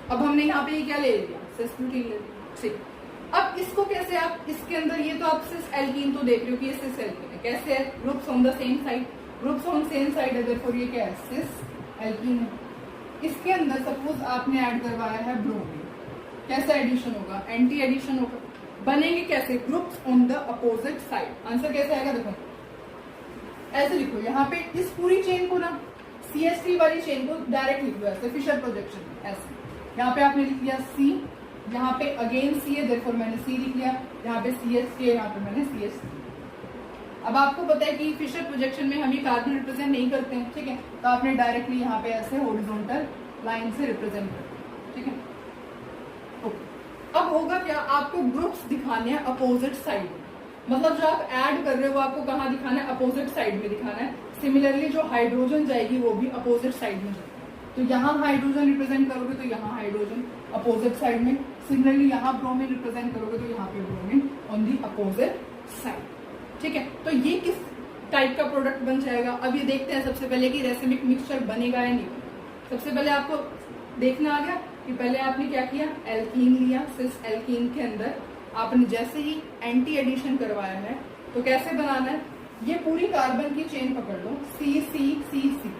अब हमने यहाँ पे ये क्या ले लिया, सिस ब्यूटीन ले लिया, ठीक। अब इसको कैसे आप इसके अंदर, ये तो आप सिस एल्कीन तो देख रहे हो कि ये सिस एल्कीन है, कैसे है, groups on the same side, groups on same side है, देयरफॉर ये क्या है, सिस एल्कीन है। इसके अंदर सपोज आपने ऐड करवाया है ब्रोमीन, कैसा एडिशन होगा, एंटी एडिशन होगा। बनेंगे कैसे, groups on the opposite side. Answer कैसे आएगा, देखो ऐसे लिखो, यहाँ पे इस पूरी चेन को ना, CH3 वाली चेन को डायरेक्ट लिख दो ऐसे, फिशर प्रोजेक्शन ऐसे। यहाँ पे आपने लिख लिया C, यहाँ पे अगेन C है, देयरफॉर मैंने C लिख लिया, यहाँ पे CH3 है, यहाँ पे मैंने CH3। अब आपको पता है कि फिशर प्रोजेक्शन में हम ये कार्बन रिप्रेजेंट नहीं करते हैं, ठीक है, तो आपने डायरेक्टली यहाँ पे ऐसे हॉरिजॉन्टल लाइन से रिप्रेजेंट करते हैं, ठीक है। अब होगा क्या, आपको ग्रुप्स दिखाने हैं अपोजिट साइड में, मतलब जो आप ऐड कर रहे हो वो आपको कहाँ दिखाना है, अपोजिट साइड में दिखाना है। सिमिलरली जो हाइड्रोजन जाएगी वो भी अपोजिट साइड में जाएगी, तो यहाँ हाइड्रोजन रिप्रेजेंट करोगे तो यहाँ हाइड्रोजन अपोजिट साइड में, सिमिलरली यहाँ ब्रोमीन रिप्रेजेंट करोगे तो यहाँ पे bromine on the opposite side. ठीक है, तो ये किस टाइप का प्रोडक्ट बन जाएगा, अब ये देखते हैं सबसे पहले कि रेसिमिक मिक्सचर बनेगा या नहीं बनेगा। सबसे पहले आपको देखना आ गया कि पहले आपने क्या किया, एल्कीन लिया, सिस एल्कीन के अंदर आपने जैसे ही एंटी एडिशन करवाया है तो कैसे बनाना है, ये पूरी कार्बन की चेन पकड़ लो, सी सी सी सी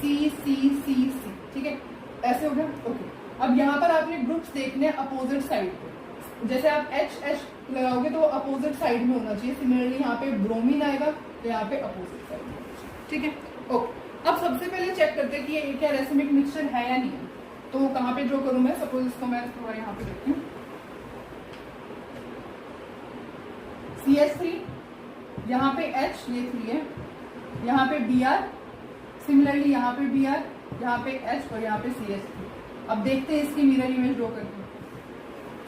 सी सी सी सी, ठीक है, ऐसे हो गया। ओके, अब यहाँ पर आपने ग्रुप्स देखने अपोजिट साइड पे, जैसे आप एच एच लगाओगे तो वो अपोजिट साइड में होना चाहिए। सिमिलरली यहाँ पे ब्रोमीन आएगा तो यहाँ पे अपोजिट साइड में। ठीक है, ओके, अब सबसे पहले चेक करते हैं कि ये क्या रेसिमिक मिक्सचर है या नहीं है। तो कहाँ पे ड्रॉ करूं मैं, सपोज इसको मैं थोड़ा यहाँ पे देखती हूँ, CH3, यहाँ पे H, ये 3 है, यहाँ पे Br, सिमिलरली यहाँ पे Br, यहाँ पे H और यहाँ पे CH3। अब देखते हैं इसकी मिरर इमेज ड्रॉ करके।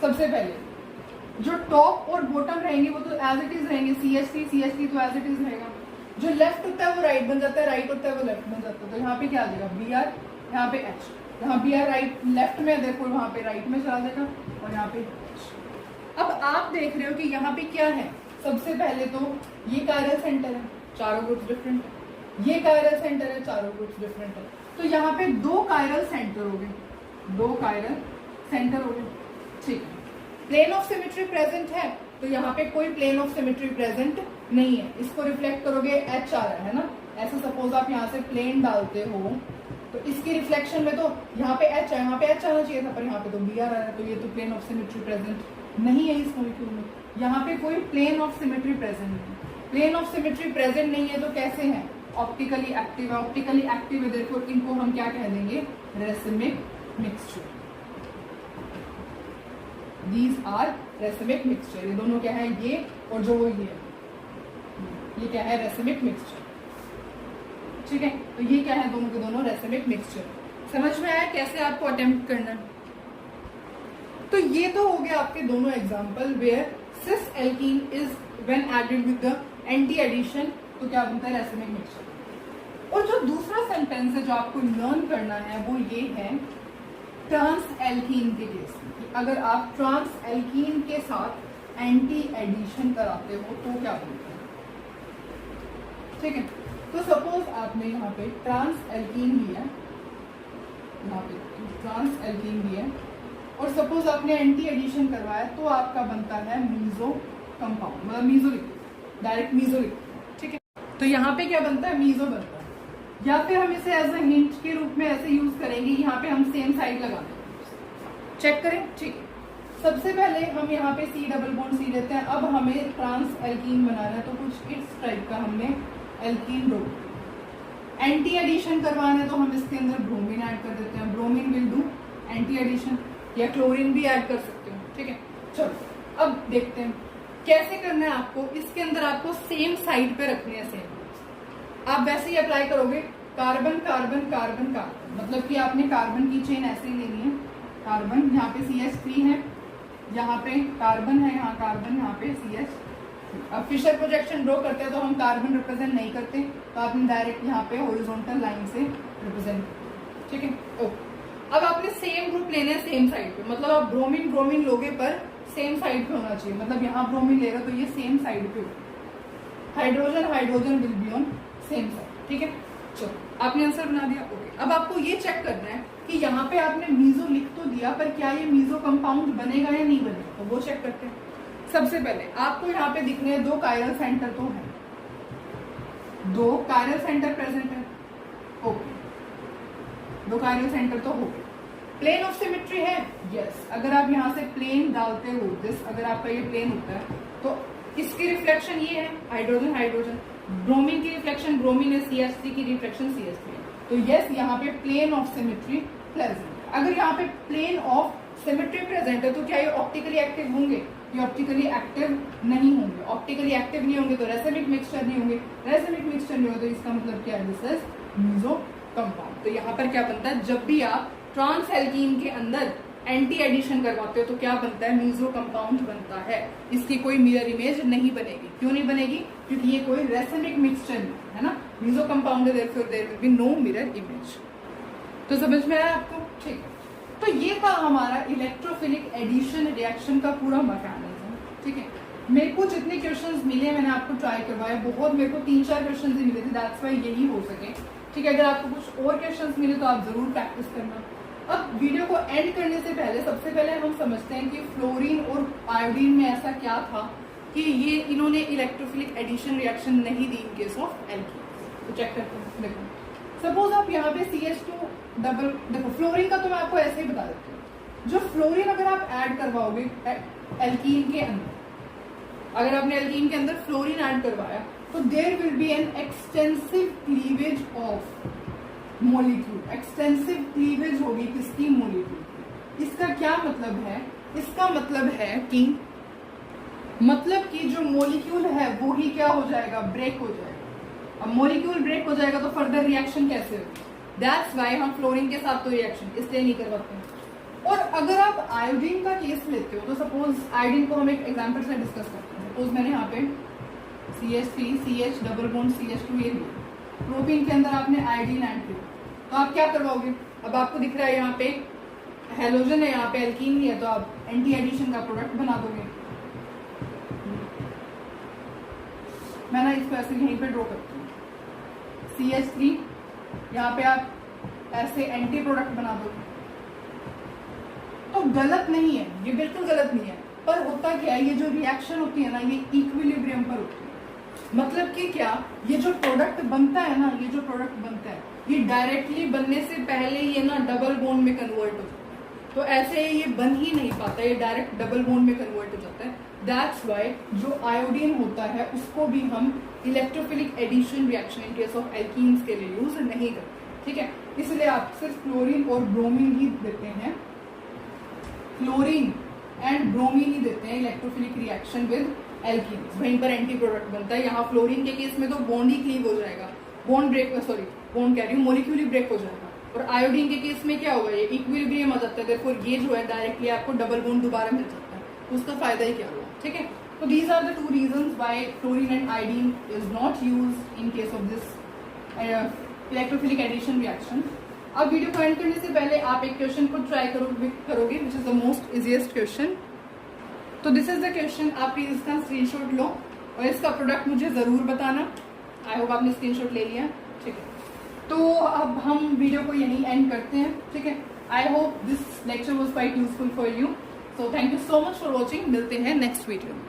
सबसे पहले जो टॉप और बॉटम रहेंगे वो तो एज इट इज रहेंगे, CH3 तो एज इट इज रहेगा। जो लेफ्ट होता है वो राइट बन जाता है, राइट होता है वो लेफ्ट बन जाता है। तो यहाँ पे क्या आ जाएगा, Br, यहाँ पे H, यहाँ Br राइट लेफ्ट में, देखो वहां पे राइट में चला जाएगा और यहाँ पे H। अब आप देख रहे हो कि यहाँ पे क्या है, सबसे पहले तो ये कायरल सेंटर है, चारों ग्रुप्स डिफरेंट है, ये कायरल सेंटर है, चारों ग्रुप्स डिफरेंट है। तो यहाँ पे 2 कायरल सेंटर हो गए, 2 कायरल सेंटर हो गए। ठीक है, प्लेन ऑफ सिमेट्री प्रेजेंट है, तो यहाँ पे कोई प्लेन ऑफ सिमेट्री प्रेजेंट नहीं है। इसको रिफ्लेक्ट करोगे H आ रहा है ना, ऐसे सपोज आप यहाँ से प्लेन डालते हो तो इसकी रिफ्लेक्शन में तो यहाँ पे H है, यहाँ पे H आना चाहिए था, पर यहाँ पे तो Br आ रहा है, तो ये तो प्लेन ऑफ सिमेट्री प्रेजेंट नहीं है इस मॉलिक्यूल में। यहाँ पे कोई प्लेन ऑफ सिमेट्री प्रेजेंट नहीं है। प्लेन ऑफ सिमेट्री प्रेजेंट नहीं है तो कैसे है, ऑप्टिकली एक्टिव है, ऑप्टिकली एक्टिव है, देखो इनको हम क्या कह देंगे, racemic mixture. These are racemic mixture, ये दोनों क्या है, ये और जो वो ये क्या है, रेसिमिक मिक्सचर। ठीक है, तो ये क्या है, दोनों के दोनों रेसिमिक मिक्सचर। समझ में आया कैसे आपको अटेम्प्ट करना है। तो ये तो हो गया आपके दोनों example where cis alkene is when added with the anti addition, तो क्या बनता है, रेसिमिक मिक्सचर। और जो दूसरा सेंटेंस है जो आपको लर्न करना है वो ये है ट्रांस एल्कीन के केस में। अगर आप ट्रांस एल्कीन के साथ एंटी एडिशन कराते हो तो क्या बनता है। ठीक है, तो सपोज आपने यहाँ पे ट्रांस एल्कीन लिया, यहाँ पे ट्रांस एल्कीन लिया और सपोज आपने एंटी एडिशन करवाया तो आपका बनता है मीजो कंपाउंड, मतलब मीजो लिख, डायरेक्ट मीजो लिख। ठीक है, तो यहाँ पे क्या बनता है, मीजो बनता है। या फिर हम इसे एज अ हिंट के रूप में ऐसे यूज करेंगे, यहाँ पे हम सेम साइड लगा दें, चेक करें। ठीक है, सबसे पहले हम यहाँ पे C डबल बॉन्ड C लेते हैं। अब हमें ट्रांस एल्कीन बनाना है तो कुछ इस टाइप का हमने एल्कीन रो, एंटी एडिशन करवाना है तो हम इसके अंदर ब्रोमीन ऐड कर देते हैं, bromine will do anti addition, या क्लोरीन भी ऐड कर सकते हो। ठीक है, चलो अब देखते हैं कैसे करना है आपको। इसके अंदर आपको सेम साइड पे रखने हैं, सेम आप वैसे ही अप्लाई करोगे, कार्बन कार्बन कार्बन कार्बन, मतलब कि आपने कार्बन की चेन ऐसे ही लेनी है, कार्बन यहाँ पे CH3 है, यहाँ पे कार्बन है, यहाँ कार्बन, यहाँ पे CH। अब फिशर प्रोजेक्शन ड्रॉ करते हैं तो हम कार्बन रिप्रेजेंट नहीं करते, तो आपने डायरेक्ट यहाँ पे हॉरिजॉन्टल लाइन से रिप्रेजेंट। ठीक है, ओके, अब आपने सेम ग्रुप लेने हैं सेम साइड पे, मतलब आप ब्रोमीन ब्रोमीन लोगे पर सेम साइड पे होना चाहिए, मतलब यहाँ ब्रोमीन लेगा तो ये सेम साइड पे होगा, hydrogen hydrogen will be on same side. ठीक है, चलो आपने आंसर बना दिया। ओके, अब आपको ये चेक करना है कि यहाँ पे आपने मीजो लिख तो दिया पर क्या ये मीजो कंपाउंड बनेगा या नहीं बनेगा, तो वो चेक करते हैं। सबसे पहले आपको यहाँ पे दिख रहे हैं 2 कायरल सेंटर तो है, 2 कायरल सेंटर प्रेजेंट है। ओके, 2 कायरल सेंटर तो हो गए। प्लेन ऑफ सिमेट्री है, यस। अगर आप यहाँ से प्लेन डालते हो, दिस अगर आपका ये प्लेन होता है तो इसकी रिफ्लेक्शन ये है, हाइड्रोजन हाइड्रोजन, ब्रोमीन की रिफ्लेक्शन ब्रोमीन है, CH3 की रिफ्लेक्शन CH3 है, तो यस यहाँ पे प्लेन ऑफ सिमेट्री प्रेजेंट। अगर यहाँ पे प्लेन ऑफ सिमेट्री प्रेजेंट है तो क्या ये ऑप्टिकली एक्टिव होंगे, ये ऑप्टिकली एक्टिव नहीं होंगे। ऑप्टिकली एक्टिव नहीं होंगे तो रेसिमिक मिक्सचर नहीं होंगे, रेसिमिक मिक्सचर नहीं होगा तो इसका मतलब क्या है, दिस इज मीजो कंपाउंड। तो यहाँ पर क्या बनता है, जब भी आप ट्रांस एल्कीन के अंदर एंटी एडिशन करवाते हो तो क्या बनता है, मीजो कंपाउंड बनता है। इसकी कोई मिरर इमेज नहीं बनेगी। क्यों नहीं बनेगी, क्योंकि ये कोई रेसिमिक मिक्सचर नहीं है ना, मीजो कंपाउंड है, therefore there will be no mirror image. तो समझ में आया आपको। ठीक है, तो ये था हमारा इलेक्ट्रोफिलिक एडिशन रिएक्शन का पूरा मैकेनिज्म। ठीक है, मेरे को जितने क्वेश्चंस मिले मैंने आपको ट्राई करवाया, बहुत मेरे को 3-4 क्वेश्चंस ही मिले थे, दैट्स वाई यही हो सके। ठीक है, अगर आपको कुछ और क्वेश्चंस मिले तो आप जरूर प्रैक्टिस करना। अब वीडियो को एंड करने से पहले सबसे पहले हम समझते हैं कि फ्लोरीन और आयोडीन में ऐसा क्या था कि ये इन्होंने इलेक्ट्रोफिलिक एडिशन रिएक्शन नहीं दी इन केस ऑफ एल्कीन। तो चेक करते हैं। देखो सपोज आप यहाँ पे CH2 डबल, देखो फ्लोरीन का तो मैं आपको ऐसे ही बता देती हूँ। जो फ्लोरीन अगर आप ऐड करवाओगे एल्कीन के अंदर, अगर आपने एल्कीन के अंदर फ्लोरीन ऐड करवाया तो there will be an extensive cleavage of molecule. Extensive cleavage होगी किसकी? मॉलिक्यूल। इसका क्या मतलब है? इसका मतलब है कि जो मॉलिक्यूल है वो ही क्या हो जाएगा? ब्रेक हो जाएगा। अब मॉलिक्यूल ब्रेक हो जाएगा तो फर्दर रिएक्शन कैसे होगी? दैट्स वाई हम फ्लोरीन के साथ तो रिएक्शन इसलिए नहीं करवाते हैं। और अगर आप आयोडीन का केस लेते हो तो सपोज आयोडीन को हम एक एग्जांपल से डिस्कस करते हैं। सपोज मैंने यहाँ पे CH3 CH double bond CH2 ये लिया, प्रोपीन के अंदर आपने आयोडीन ऐड किया, तो आप क्या करवाओगे? अब आपको दिख रहा है यहाँ पे हेलोजन है, यहाँ पे एल्कीन है, तो आप एंटी एडिशन का प्रोडक्ट बना दोगे। मैं ना इसको ऐसे यहीं पे ड्रॉ करती हूँ, CH3 यहाँ पे आप ऐसे एंटी प्रोडक्ट बना दोगे। तो गलत नहीं है, ये बिल्कुल गलत नहीं है, पर होता क्या है, ये जो रिएक्शन होती है ना ये इक्विलिब्रियम पर होती है। मतलब कि क्या, ये जो प्रोडक्ट बनता है ना, ये जो प्रोडक्ट बनता है ये डायरेक्टली बनने से पहले ये ना डबल बॉन्ड में कन्वर्ट हो जाता है। तो ऐसे ये बन ही नहीं पाता, ये डायरेक्ट डबल बॉन्ड में कन्वर्ट हो जाता है। दैट्स वाई जो आयोडीन होता है उसको भी हम electrophilic addition reaction in case of alkenes के लिए यूज नहीं करते। ठीक है, इसलिए आप सिर्फ क्लोरीन और ब्रोमीन ही देते हैं, क्लोरीन एंड ब्रोमीन ही देते हैं इलेक्ट्रोफिलिक रिएक्शन विद एल्कीन्स। वहीं पर एंटी प्रोडक्ट बनता है। यहाँ फ्लोरीन के केस में तो बॉन्ड ही क्लीव हो जाएगा, बॉन्ड ब्रेक, सॉरी बॉन्ड कह रही हूँ, मॉलिक्यूल ही ब्रेक हो जाएगा। और आयोडीन के केस में क्या होगा, ये इक्विलिब्रियम आ जाता है, देयरफॉर ये जो है डायरेक्टली आपको डबल बॉन्ड दोबारा मिल जाता है, तो उसका फायदा ही क्या हुआ। ठीक है, तो these are the 2 reasons why fluorine and iodine is not used in case of this electrophilic addition reaction. अब वीडियो को एंड करने से पहले आप एक क्वेश्चन को ट्राई करोगे which is the most easiest question. तो दिस इज द क्वेश्चन, आप प्लीज इसका स्क्रीनशॉट लो और इसका प्रोडक्ट मुझे जरूर बताना। आई होप आपने स्क्रीनशॉट ले लिया। ठीक है, तो अब हम वीडियो को यहीं एंड करते हैं। ठीक है, I hope this lecture was quite useful for you. So thank you so much for watching. मिलते हैं नेक्स्ट वीडियो में।